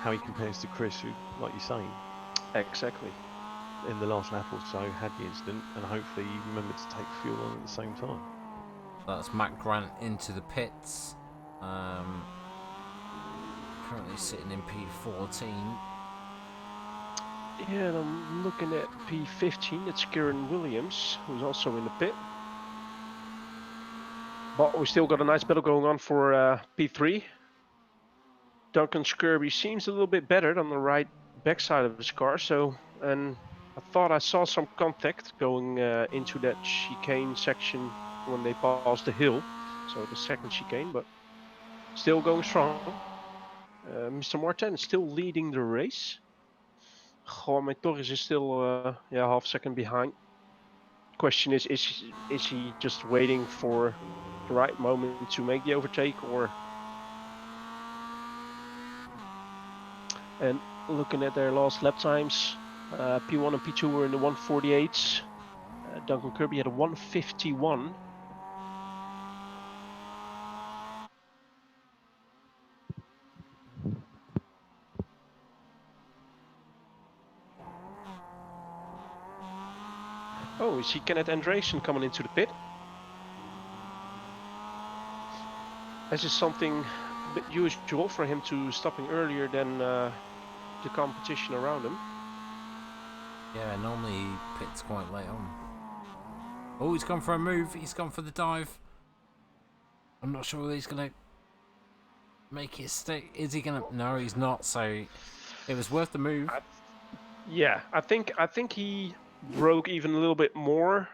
how he compares to Chris, who, like you're saying, Exactly. in the last lap or so had the incident, and hopefully he remembered to take fuel on at the same time. That's Matt Grant into the pits. Currently sitting in P14. Yeah, and I'm looking at P15. It's Kieran Williams, who's also in the pit. But we still got a nice battle going on for P3. Duncan Kirby seems a little bit better on the right backside of his car. So, and I thought I saw some contact going into that chicane section when they passed the hill. So the second chicane, but still going strong. Mr. Martin is still leading the race. Juan Torres is still half a second behind. Question is he just waiting for the right moment to make the overtake, or? And looking at their last lap times, P1 and P2 were in the 148s. Duncan Kirby had a 151. Oh, we see Kenneth Andresen coming into the pit. This is something a bit usual for him to stopping earlier than the competition around him. Yeah, normally he pits quite late on. Oh, he's gone for a move. He's gone for the dive. I'm not sure whether he's going to make it stick. Is he going to? No, he's not. So it was worth the move. I think he broke even a little bit more,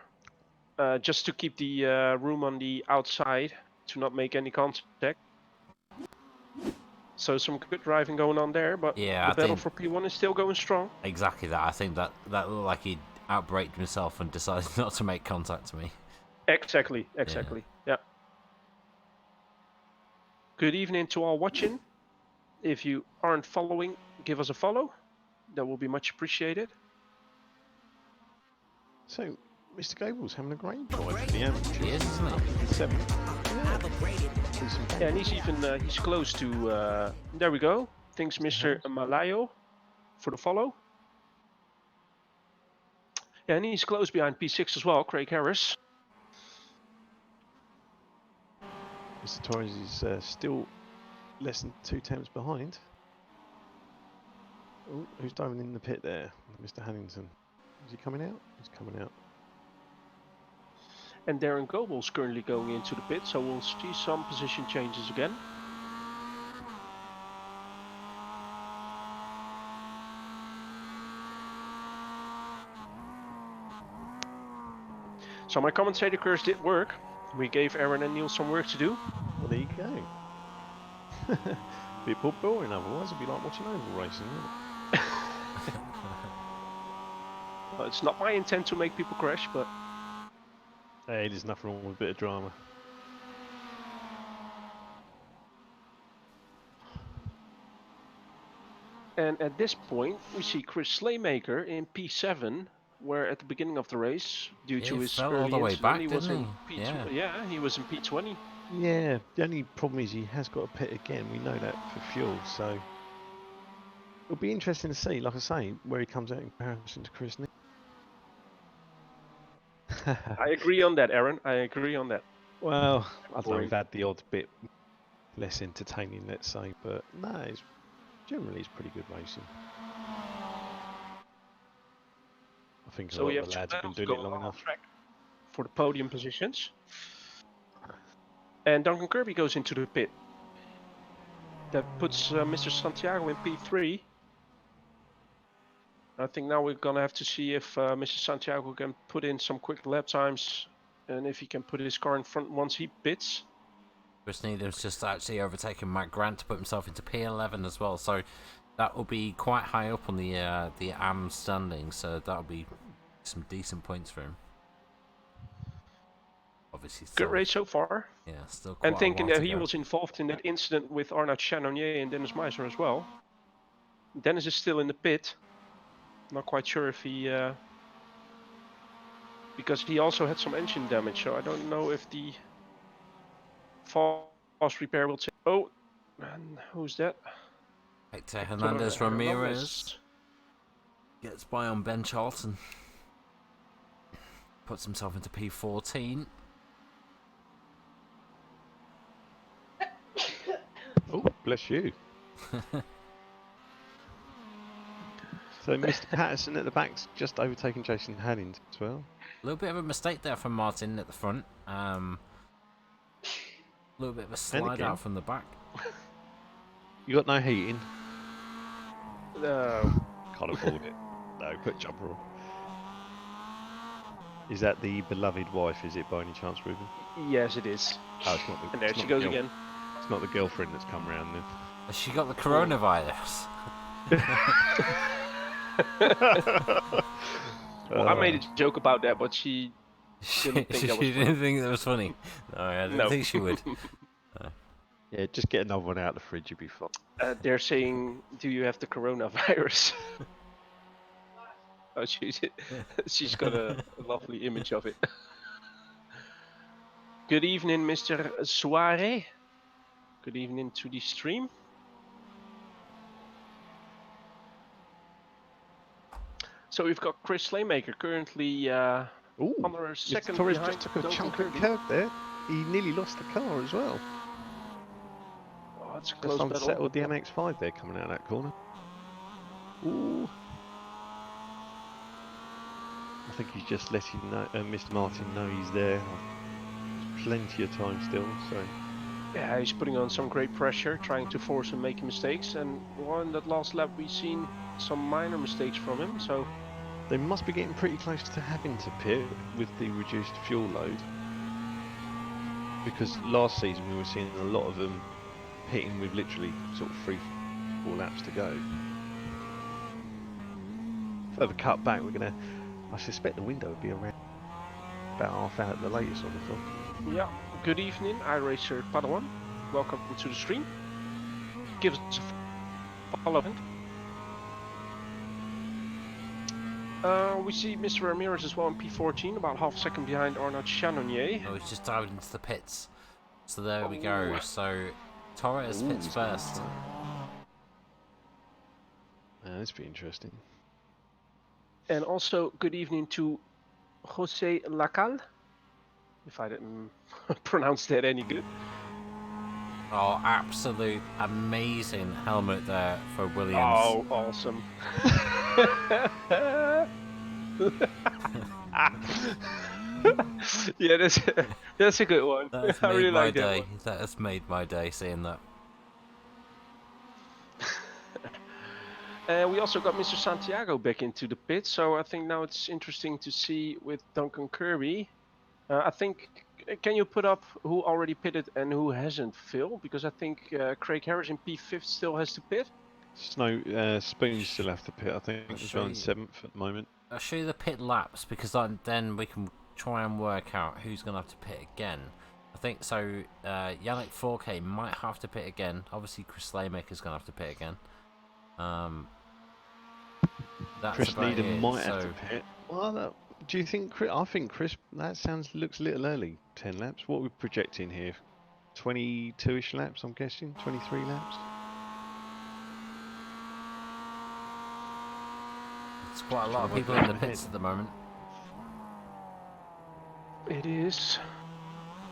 just to keep the room on the outside to not make any contact. So some good driving going on there, but Yeah, the I battle think for P1 is still going strong. exactly that. I think that looked like he outbraked himself and decided not to make contact to me. Exactly. Yeah. Good evening to all watching. If you aren't following, give us a follow. That will be much appreciated. So, Mr. Gable's having a great drive for the amateur. He is, isn't he? 7. Yeah, and he's even he's close to. There we go. Thanks, Mr. Malayo, for the follow. Yeah, and he's close behind P6 as well, Craig Harris. Mr. Torres is still less than 2 temps behind. Oh, who's diving in the pit there? Mr. Hannington. Is he coming out? He's coming out. And Darren Goebel's currently going into the pit, so we'll see some position changes again. So my commentator curse did work. We gave Aaron and Neil some work to do. Well, there you go. Bit more boring otherwise. It'd be like watching oval racing, wouldn't it? Well, it's not my intent to make people crash, but Hey, there's nothing wrong with a bit of drama. and at this point we see Chris Slaymaker in P7, where at the beginning of the race, due to He his fell all early the way incident, back, he was didn't in he? P2. Yeah. He was in P20. Yeah, the only problem is he has got a pit again. We know that for fuel, so it'll be interesting to see, like I say, where he comes out in comparison to Chris Nick. I agree on that, Aaron. I agree on that. Well, I don't know, Boring. we've had the odd bit less entertaining, let's say, but no, it's generally pretty good racing. I think So a we lot have of the two lads have been battles doing it going long on enough. track for the podium positions. And Duncan Kirby goes into the pit. That puts Mr. Santiago in P3. I think now we're gonna have to see if Mr. Santiago can put in some quick lap times, and if he can put his car in front once he pits. Chris Needham's just actually overtaken Matt Grant to put himself into P11 as well, so that will be quite high up on the AM standing. So that'll be some decent points for him. Obviously, still, Good race so far. yeah, still quite And thinking a while that to he go. was involved in that incident with Arnaud Chanonier and Dennis Meisner as well. Dennis is still in the pit. Not quite sure if he, because he also had some engine damage, so I don't know if the fast repair will take. Oh, and who's that? Hector Hernandez Ramirez Hernandez. gets by on Ben Charlton. Puts himself into P14. Oh, bless you. So Mr. Patterson at the back's just overtaken Jason Hannings as well. A little bit of a mistake there from Martin at the front. A little bit of a slide again. out from the back. You got no heating? No. Can't afford it. No, put jumper on. Is that the beloved wife, is it, by any chance, Ruben? Yes, it is. Oh, it's not the, And there it's she not the goes girl- again. It's not the girlfriend that's come round then. Has she got the coronavirus? Well, I made a joke about that, but she didn't think that was She funny. didn't think that was funny. No, I didn't No. think she would. Yeah, just get another one out of the fridge, you'll be fine. They're saying, "Do you have the coronavirus?" Oh, she's got a lovely image of it. Good evening, Mr. Soare. Good evening to the stream. So we've got Chris Slaymaker currently Ooh, under a Mr. second Torres behind just took a Duncan chunk of Kirby. curb there. He nearly lost the car as well. Oh, it's a Just close battle. unsettled the MX5 there coming out of that corner. Ooh. I think he's just letting Mr. Martin know he's there. There's plenty of time still, so. Yeah, he's putting on some great pressure, trying to force him making mistakes. And well, in that last lap, we've seen some minor mistakes from him. So They must be getting pretty close to having to pit with the reduced fuel load. Because last season we were seeing a lot of them pitting with literally sort of 3-4 laps to go. Further cut back, I suspect the window would be around about half hour at the latest, I would have thought. yeah, good evening, iRacer Padawan. Welcome to the stream. Give us a follow. We see Mr. Ramirez as well in P14, about half a second behind Arnaud Chanonnier. Oh, he's just dived into the pits. So there we go. So Torres pits first. This will be interesting. And also, good evening to Jose Lacal, if I didn't pronounce that any good. Oh, absolute amazing helmet there for Williams. Oh, awesome. Yeah, that's a good one. That's I made really my like that day. one. That has made my day seeing that. We also got Mr. Santiago back into the pit, so I think now it's interesting to see with Duncan Kirby. I think, can you put up who already pitted and who hasn't, Phil? Because I think Craig Harris in P5 still has to pit. Spoons still have to pit, I think. He's running 7th at the moment. I'll show you the pit laps because then we can try and work out who's going to have to pit again. I think so. Yannick 4K might have to pit again. Obviously, Chris Slaymaker's going to have to pit again. That's Chris about Needham it, might so... have to pit. Well, do you think? I think Chris. That looks a little early. 10 laps. What are we projecting here? 22ish laps. I'm guessing. 23 laps. It's quite a lot of people in the pits at the moment. It is.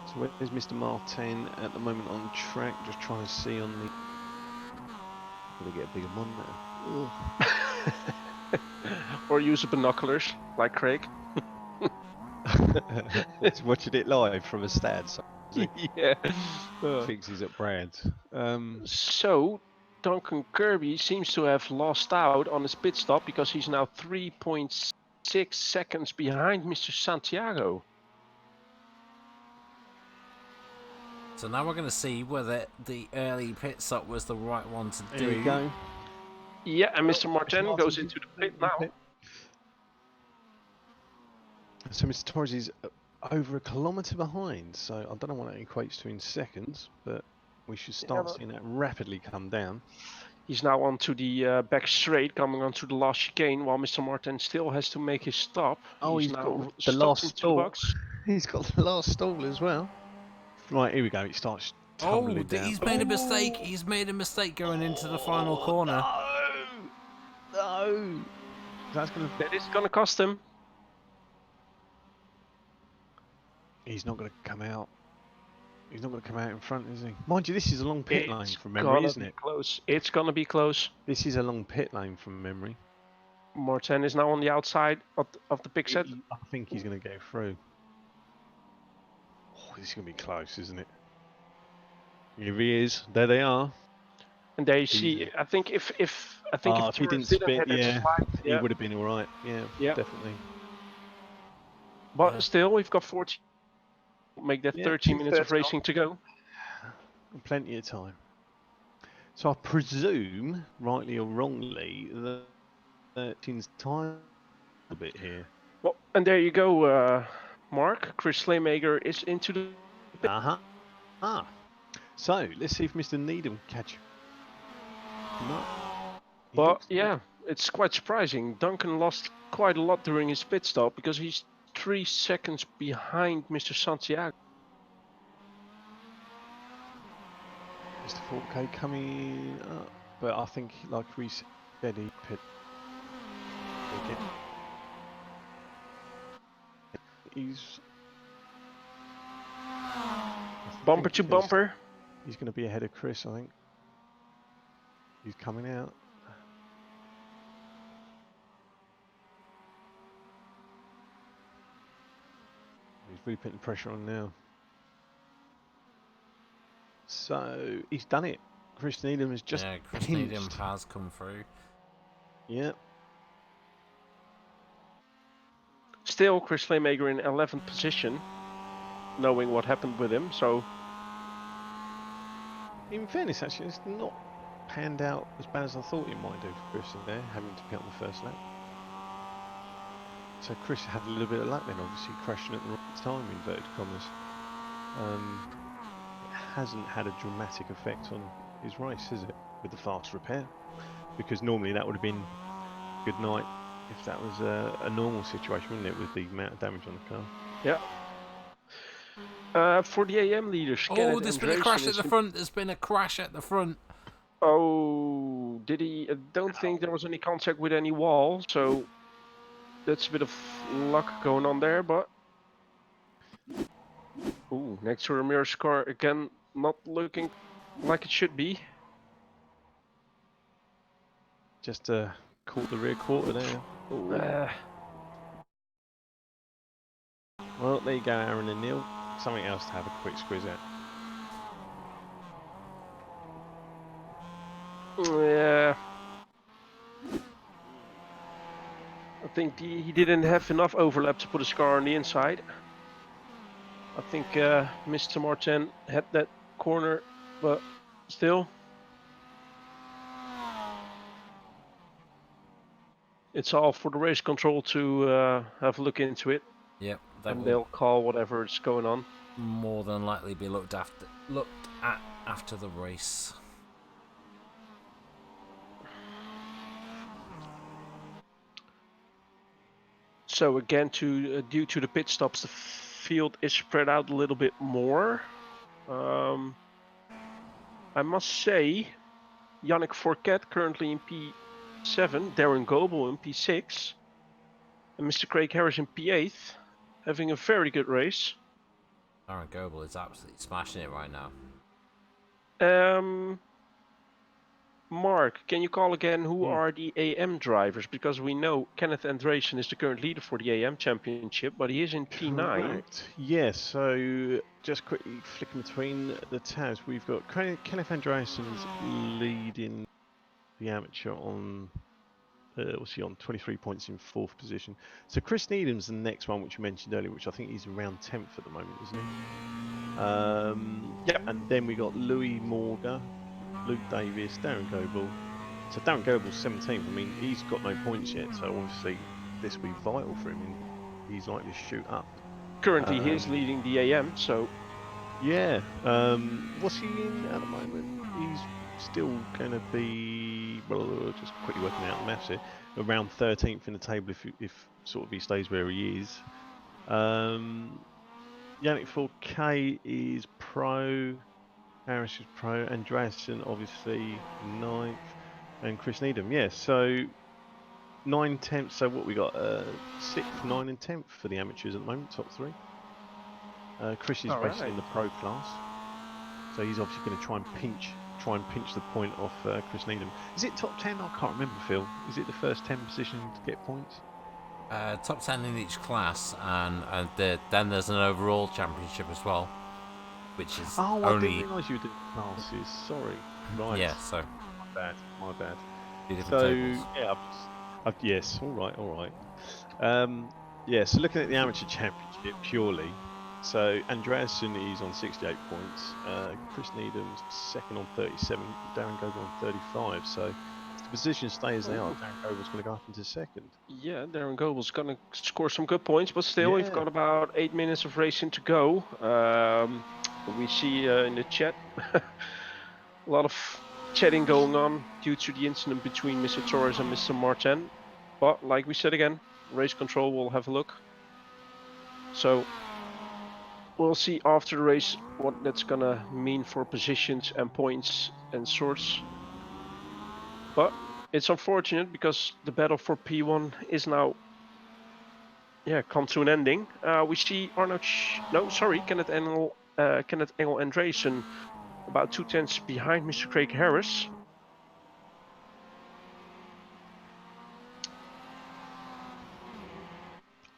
So where's Mr. Martin at the moment on track? Just trying to see on the. Gonna get a bigger monitor. Or use the binoculars, like Craig. He's watching it live from a stand. So Yeah. thinks he's at Brad's. So, Duncan Kirby seems to have lost out on his pit stop because he's now 3.6 seconds behind Mr. Santiago. So now we're going to see whether the early pit stop was the right one to do. There we go. Yeah, and Mr. Martin goes into the pit now. So Mr. Torres is over a kilometre behind, so I don't know what that equates to in seconds, but we should start seeing that rapidly come down. He's now onto the back straight, coming onto the last chicane, while Mr. Martin still has to make his stop. Oh, he's got the last stall. He's got the last stall as well. Right, here we go. It starts tumbling down. He's made a mistake. He's made a mistake going into the final corner. No! That is gonna cost him. He's not going to come out. He's not going to come out in front, is he? Mind you, this is a long pit lane from memory, isn't it? Close. It's gonna be close. This is a long pit lane from memory. Martin is now on the outside of the pit set. I think he's going to go through. Oh, this is going to be close, isn't it? Here he is. There they are. And there you see. I think if he didn't spit, he would have been all right. Yeah, definitely. But still, we've got 14. Make that 13 minutes of racing to go. Plenty of time. So I presume, rightly or wrongly, that Tin's time a bit here. Well, and there you go, Mark. Chris Slaymaker is into the pit. Uh-huh. So let's see if Mr. Needham catch him up. He But looks yeah, it's quite surprising. Duncan lost quite a lot during his pit stop because he's 3 seconds behind Mr. Santiago. Mr. 4K coming up, but I think, like we said, he pit again. He's Bumper to bumper. He's going to be ahead of Chris, I think. He's coming out. He's really putting pressure on now. So he's done it. Chris Needham has just Chris pinched. Needham has come through. Yeah. Still, Chris Slaymaker in 11th position, knowing what happened with him. So, in fairness, actually, it's not panned out as bad as I thought it might do for Chris in there, having to pit on the first lap. So Chris had a little bit of luck then, obviously crashing at the right time, inverted commas. It hasn't had a dramatic effect on his race, has it, with the fast repair? Because normally that would have been good night if that was a normal situation, wouldn't it, with the amount of damage on the car? yeah. For the AM leaders, Kenneth There's been Andresen a crash at is the front. There's been a crash at the front. Oh, did he? I don't think there was any contact with any wall, so that's a bit of luck going on there, but... Ooh, next to Ramirez's car again, not looking like it should be. Just caught the rear quarter there. Well, there you go, Aaron and Neil. Something else to have a quick squiz at. Yeah. I think he didn't have enough overlap to put his car on the inside. I think Mr. Martin had that corner, but still. It's all for the race control to have a look into it. Yep, and they'll call whatever is going on. More than likely be looked at after the race. So again, due to the pit stops, the field is spread out a little bit more. I must say, Yannick Fourquet currently in P7, Darren Goebel in P6, and Mr. Craig Harris in P8, having a very good race. Darren Goebel is absolutely smashing it right now. Mark, can you call again who are the AM drivers? Because we know Kenneth Andresen is the current leader for the AM championship, but he is in P9. Correct. Yes, so just quickly flicking between the tabs, we've got Kenneth Andresen's leading the amateur on, what's he on? 23 points in 4th position. So Chris Needham's the next one, which you mentioned earlier, which I think he's around 10th at the moment, isn't he? Yep. And then we got Louis Morga, Luke Davis, Darren Goebel. So Darren Goebel's 17th. I mean, he's got no points yet, so obviously this will be vital for him. He's likely to shoot up. Currently, he's leading the AM, so... Yeah. What's he in at the moment? He's still going to be, well, just quickly working out the maths here, around 13th in the table if sort of he stays where he is. Yannick 4K is pro. Harris is pro, Andreasen obviously 9th, and Chris Needham, yes. So 9 tenths. So what we got? 6th, 9, and 10th for the amateurs at the moment, top 3. Chris is basically in the pro class, so he's obviously going to try and pinch the point off Chris Needham. Is it top 10? I can't remember, Phil. Is it the first 10 position to get points? Top 10 in each class, and then there's an overall championship as well. Which is I only... didn't realise you did classes. Sorry. Right. Yeah. So. My bad. So tables. Yeah. Yes. All right. Yeah. So looking at the amateur championship purely, So Andreasen is on 68 points. Chris Needham's second on 37. Darren Goble on 35. So if the positions stay as they are, Darren Goble's going to go up into second. Yeah, Darren Goble's gonna score some good points, but still, we've got about 8 minutes of racing to go. We see in the chat a lot of chatting going on due to the incident between Mr. Torres and Mr. Martin. But like we said again, race control will have a look. So we'll see after the race what that's gonna mean for positions and points and sorts. But it's unfortunate because the battle for P1 is now come to an ending. We see Arnold, Kenneth Engel Andresen about 2 tenths behind Mr. Craig Harris.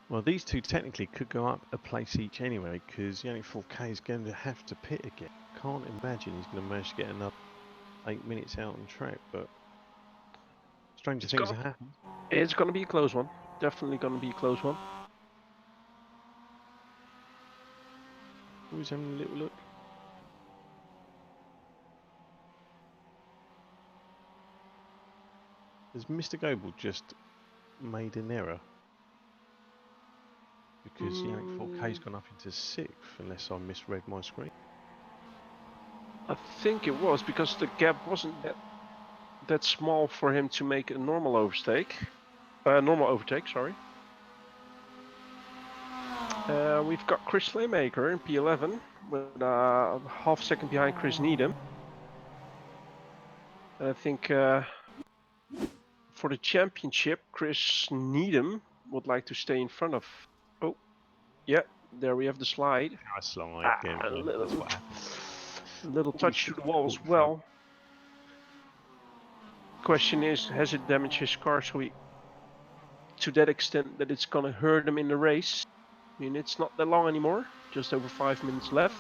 Well, these two technically could go up a place each anyway, because Yannick 4K is going to have to pit again. Can't imagine he's going to manage to get another 8 minutes out on track, but stranger things have happened. It's going to be a close one. Definitely going to be a close one. Who's having a little look? Has Mr. Goble just made an error? Because Yannick 4K's gone up into 6th, unless I misread my screen. I think it was because the gap wasn't that small for him to make a normal overtake. Sorry. We've got Chris Slaymaker in P11 with half second behind Chris Needham. I think for the championship, Chris Needham would like to stay in front of. Oh, yeah, there we have the slide. Nice slide. A little touch to the wall as well. Question is, has it damaged his car to that extent that it's gonna hurt him in the race? I mean, it's not that long anymore, just over 5 minutes left.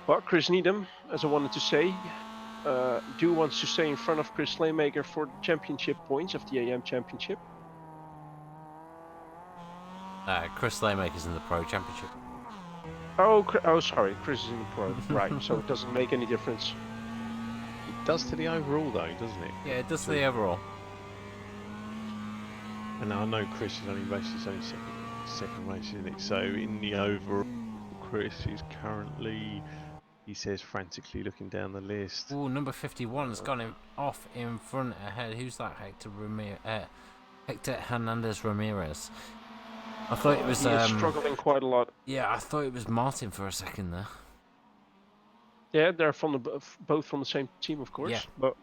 But Chris Needham, as I wanted to say, wants to stay in front of Chris Slaymaker for the championship points of the AM Championship. Chris Slaymaker's in the Pro Championship. Oh, sorry, Chris is in the Pro. Right, so it doesn't make any difference. It does to the overall, though, doesn't it? Yeah, it does to the overall. And I know Chris has only raced his own second race, isn't it? So in the overall, Chris is currently, he says, frantically looking down the list. Ooh, number 51 has gone off in front ahead. Who's that? Hector Hernandez Ramirez. I thought it was. He is struggling quite a lot. Yeah, I thought it was Martin for a second there. Yeah, they're both from the same team, of course. Yeah. But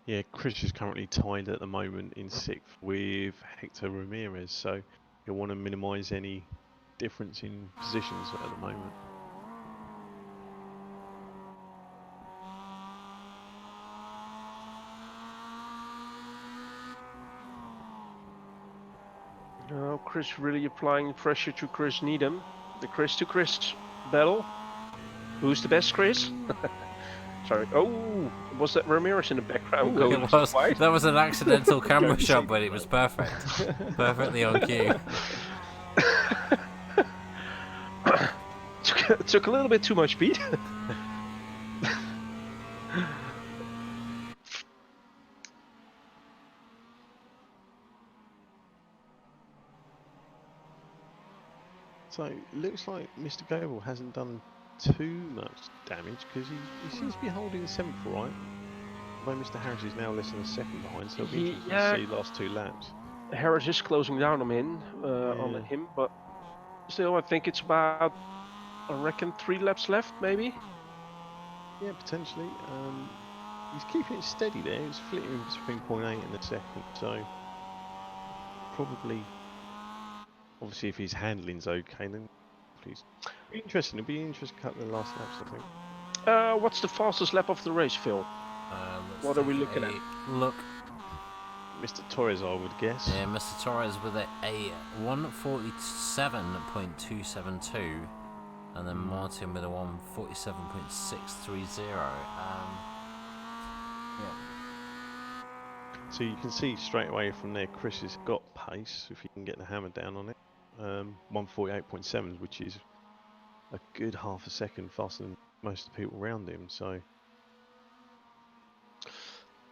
yeah, Chris is currently tied at the moment in 6th with Hector Ramirez, so you'll want to minimise any difference in positions at the moment. now Chris really applying pressure to Chris Needham. The Chris to Chris battle. Who's the best, Chris? Sorry. Oh, was that Ramirez in the background? Ooh, it was. That was an accidental camera shot, but it was perfect. Perfectly on cue. Took a little bit too much speed. So it looks like Mr. Goble hasn't done too much damage because he seems to be holding 7th, right? Although Mr. Harris is now less than a second behind, so it'll be interesting to see last 2 laps. Harris is closing down on him, but still, I think it's about, I reckon, 3 laps left, maybe. Yeah, potentially. He's keeping it steady there. He's flitting between 0.8 and a second, so probably. Obviously, if his handling's okay, then please. It'll be interesting. It'll be an interesting couple of last laps, I think. What's the fastest lap of the race, Phil? What are we looking at? Look. Mr. Torres, I would guess. Yeah, Mr. Torres with a 147.272, and then Martin with a 147.630. Yeah. So you can see straight away from there, Chris has got pace if he can get the hammer down on it. 148.7, which is a good half a second faster than most of the people around him. So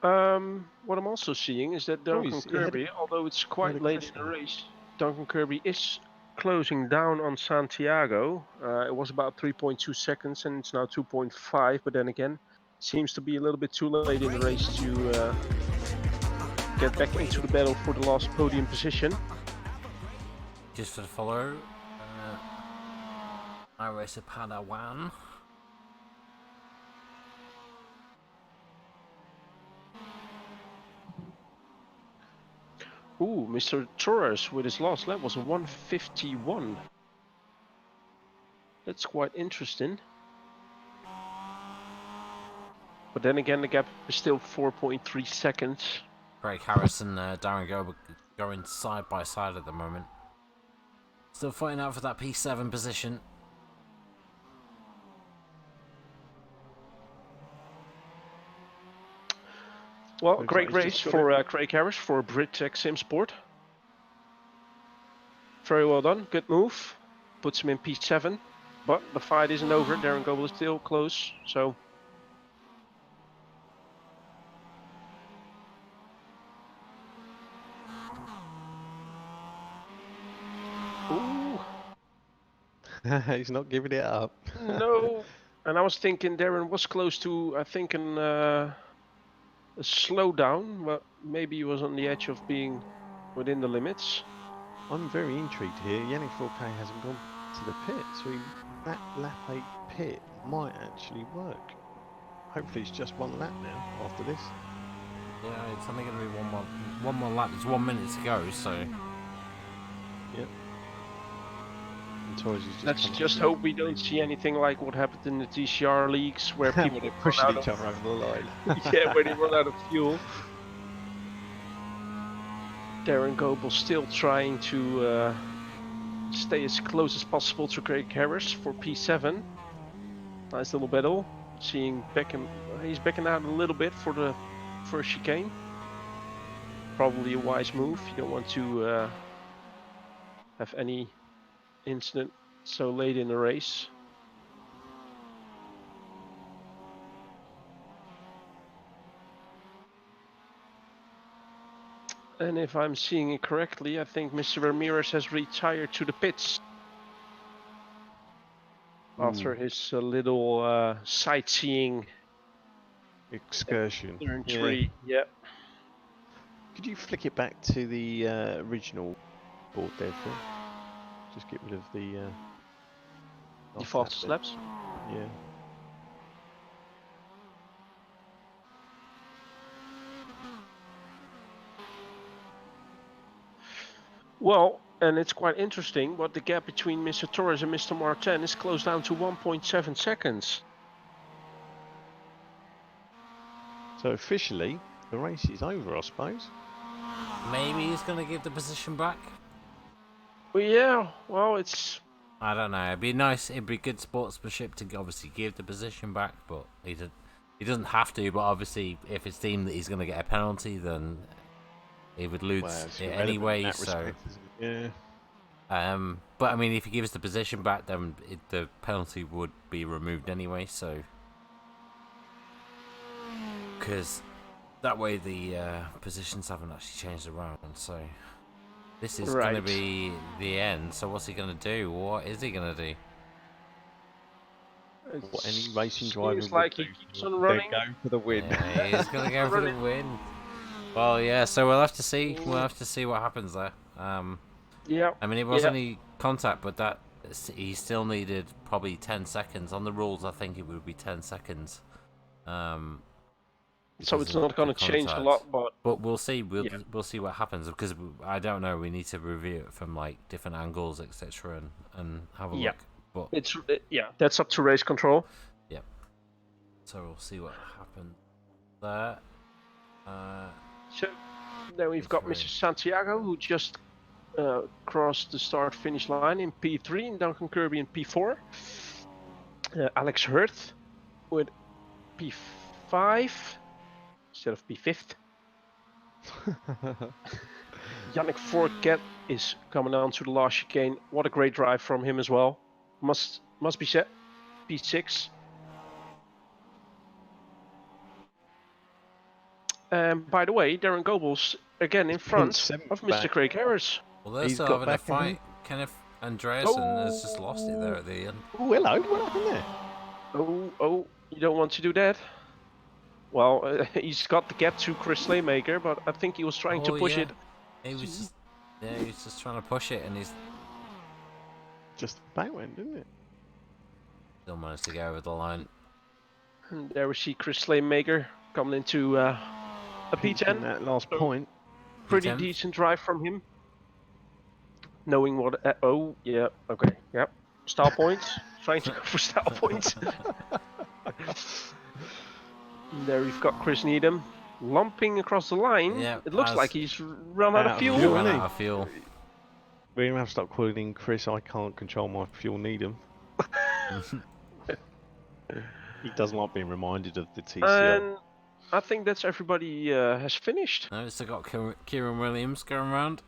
What I'm also seeing is that Duncan he's ahead Kirby, although it's quite of late Chris in the now. race, Duncan Kirby is closing down on Santiago. It was about 3.2 seconds and it's now 2.5, but then again, seems to be a little bit too late in the race to get back into the battle for the last podium position. Just for the follow, I race a Padawan. Ooh, Mr. Torres with his last lap was a 151. That's quite interesting. But then again, the gap is still 4.3 seconds. Craig Harris and Darren Gober going side by side at the moment. Still fighting out for that P7 position. Well, Looks great like he's race just got for Craig Harris for BritTech Sim Sport. Very well done, good move. Puts him in P7, but the fight isn't over. Darren Goebel is still close, so. Ooh, He's not giving it up. no. And I was thinking Darren was close to, I think, a slowdown, but maybe he was on the edge of being within the limits. I'm very intrigued here. Yannick 4K hasn't gone to the pit, so that lap 8 pit might actually work. Hopefully it's just one lap now after this. Yeah, it's only going to be one more lap. There's 1 minute to go, so. Yep. And Torres is Let's just hope we don't see anything like what happened in the TCR leagues where people They're pushing run out each of, other over the line. yeah, where they run out of fuel. Darren Goebel still trying to stay as close as possible to Craig Harris for P7. Nice little battle. Seeing Beckham, he's backing out a little bit for the first chicane. Probably a wise move. You don't want to have any incident so late in the race. And if I'm seeing it correctly, I think Mr. Ramirez has retired to the pits after his little sightseeing Excursion. turn Yeah. 3. Yeah. Could you flick it back to the original board there, Phil? Just get rid of the last Fastest lap bit. laps. Yeah. Well, and it's quite interesting, but the gap between Mr. Torres and Mr. Martin is closed down to 1.7 seconds. So officially, the race is over, I suppose. Maybe he's going to give the position back. Well, yeah, well, it's. I don't know. It'd be nice. It'd be good sportsmanship to obviously give the position back, but he doesn't have to. But obviously, if it's deemed that he's going to get a penalty, then he would lose It's it irrelevant in anyway. that So, respect, isn't it? Yeah. but I mean, if he gives the position back, then the penalty would be removed anyway. So, because that way the positions haven't actually changed around. So, this is going to be the end. So, what's he going to do? What is he going to do? What any racing driver Seems would like do. he keeps on running. Go for the win. Yeah, he's going to go for the win. Well, yeah. So we'll have to see. We'll have to see what happens there. Yeah. I mean, it was only contact, but that he still needed probably 10 seconds. On the rules, I think it would be 10 seconds. So it's not going to change a lot, but we'll see. We'll see what happens because I don't know. We need to review it from like different angles, etc., and have a look. But it's that's up to race control. Yeah. So we'll see what happens there. So then we've got Mr. Santiago who just crossed the start-finish line in P3, and Duncan Kirby in P4. Alex Hurth with P5 instead of P5th. Yannick Fourquet is coming on to the last chicane. What a great drive from him as well. Must be set. P6. And by the way, Darren Goebels again in front seventh of Mr. back. Craig Harris. Well, they're He's still got having a back in him. fight. Kenneth Andreasen has just lost it there at the end. Oh, hello. What happened there? Oh, you don't want to do that? Well, he's got the gap to Chris Slaymaker, but I think he was trying to push it. He was just trying to push it, and he's Just back went, didn't it? still managed to go over the line. And there we see Chris Slaymaker coming into a Pinching P10. that last So- point. Pretty P10. decent drive from him. Knowing what... oh, yeah, okay, yep. Style points. Trying to go for style points. And there we've got Chris Needham lumping across the line. Yeah, It looks as- like he's run out of fuel. fuel. Ran isn't out he? of fuel. We're going to have to start calling Chris. I can't control my fuel need him. He doesn't like being reminded of the TCO. And I think that's everybody has finished. No, still got Kieran Williams going around.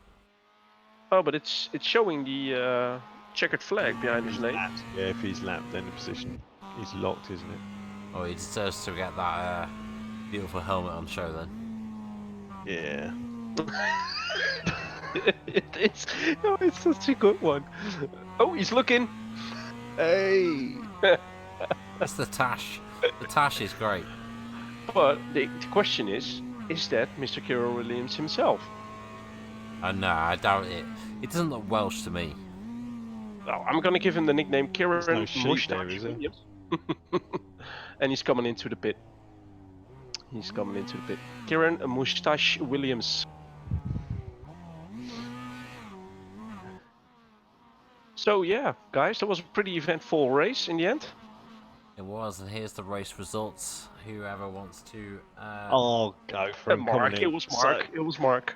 Oh, but it's showing the checkered flag behind his name. Yeah, if he's lapped, then the position is locked, isn't it? Oh, he deserves to get that beautiful helmet on show then. Yeah. It's such a good one. Oh, he's looking. Hey! That's the Tash. The Tash is great. But the question is that Mr. Kieran Williams himself? No, I doubt it. It doesn't look Welsh to me. Well, I'm gonna give him the nickname Kieran no sheep there, Moustache is there? Williams. And he's coming into the pit. Kieran Moustache Williams. So yeah, guys, that was a pretty eventful race in the end. It was, and here's the race results. Whoever wants to. I'll go for him. Mark, coming in. it was Mark. So, It was Mark.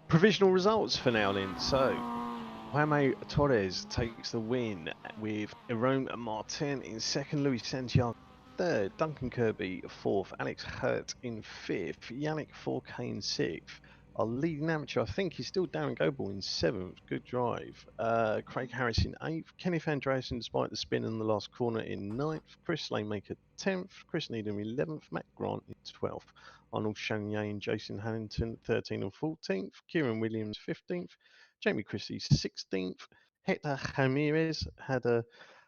provisional results for now then. So, Jaime Torres takes the win with Jerome Martin in second, Luis Santiago third, Duncan Kirby fourth, Alex Hurt in fifth, Yannick 4K in sixth. Our leading amateur, I think, is still Darren Goebel in seventh. Good drive. Craig Harris in eighth. Kenneth Andreasen, despite the spin in the last corner, in ninth. Chris Slaymaker 10th. Chris Needham 11th. Matt Grant in 12th. Arnold Chanier and Jason Hannington 13th and 14th. Kieran Williams 15th. Jamie Christie 16th. Hector Ramirez had a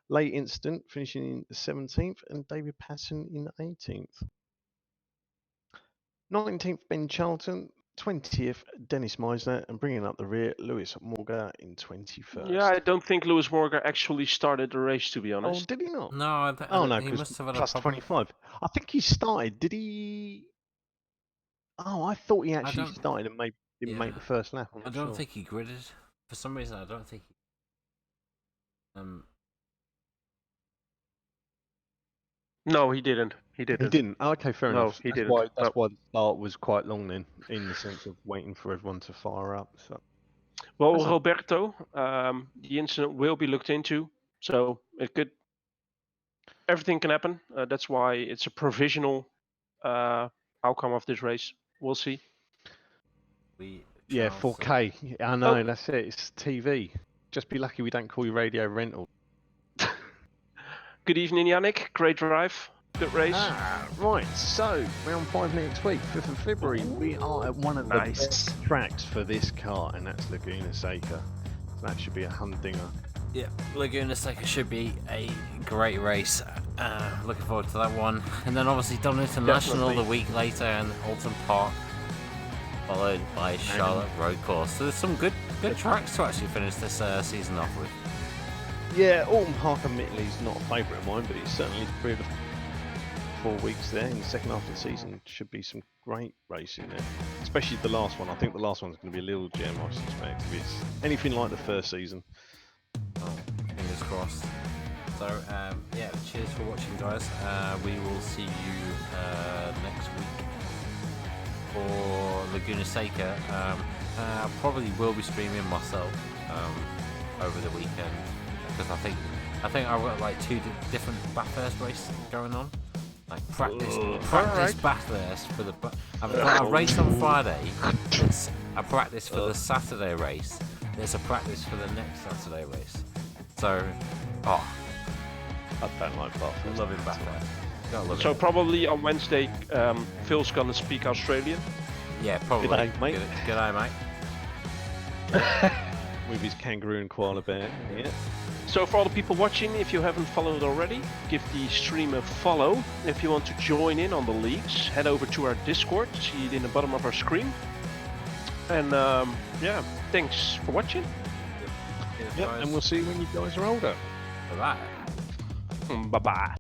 late incident, finishing in 17th. And David Patton in 18th. 19th, Ben Charlton. 20th, Dennis Meisner, and bringing up the rear, Lewis Morga in 21st. Yeah, I don't think Lewis Morgan actually started the race, to be Oh, honest. did he not? No, I Oh no, he because must have had plus a problem. 25. I think he started. Did he? Oh, I thought he actually don't- started and maybe didn't make Yeah. the first lap. I'm I not don't sure. think he gridded. For some reason, I don't think he. No, he didn't. He He didn't. didn't. Oh, okay, fair No, enough. he That's didn't. Why, that's No. why the start was quite long then, in the sense of waiting for everyone to fire up. So Well, That's not- Roberto, the incident will be looked into, so it could. Everything can happen. That's why it's a provisional outcome of this race. We'll see. yeah, Charles, 4K. I know. Oh. That's it. It's TV. Just be lucky we don't call you radio rental. Good evening, Yannick. Great drive. Good race. Right, so round 5 next week, 5th of February, we are at one of the Nice. best tracks for this car, and that's Laguna Seca. That should be a humdinger. Yeah, Laguna Seca should be a great race. Looking forward to that one. And then obviously Donington National the Definitely. week later, and Alton Park, followed by Charlotte Road Course. So there's some good tracks to actually finish this season off with. Yeah, Alton Park admittedly is not a favourite of mine, but it's certainly 3 of the 4 weeks there in the second half of the season. Should be some great racing there, especially the last one. I think the last one's going to be a little gem, I suspect, if it's anything like the first season. Oh, fingers crossed. So, yeah, cheers for watching, guys. We will see you next week for Laguna Seca. Probably will be streaming myself over the weekend because I think I've got like 2 different Bathurst races going on. Like practice Alright. bathurst for the. I've got a race on Friday. It's a practice for the Saturday race. There's a practice for the next Saturday race. So, I don't like Bathurst. I'm loving bathurst. Gotta love So it. probably on Wednesday, Phil's gonna speak Australian. Yeah, probably. G'day, mate. G'day, mate. With his kangaroo and koala bear. Yeah. So for all the people watching, if you haven't followed already, give the stream a follow. If you want to join in on the leagues, head over to our Discord. See it in the bottom of our screen. And yeah, thanks for watching. Yep. And we'll see you when you guys are older. For that. Bye bye.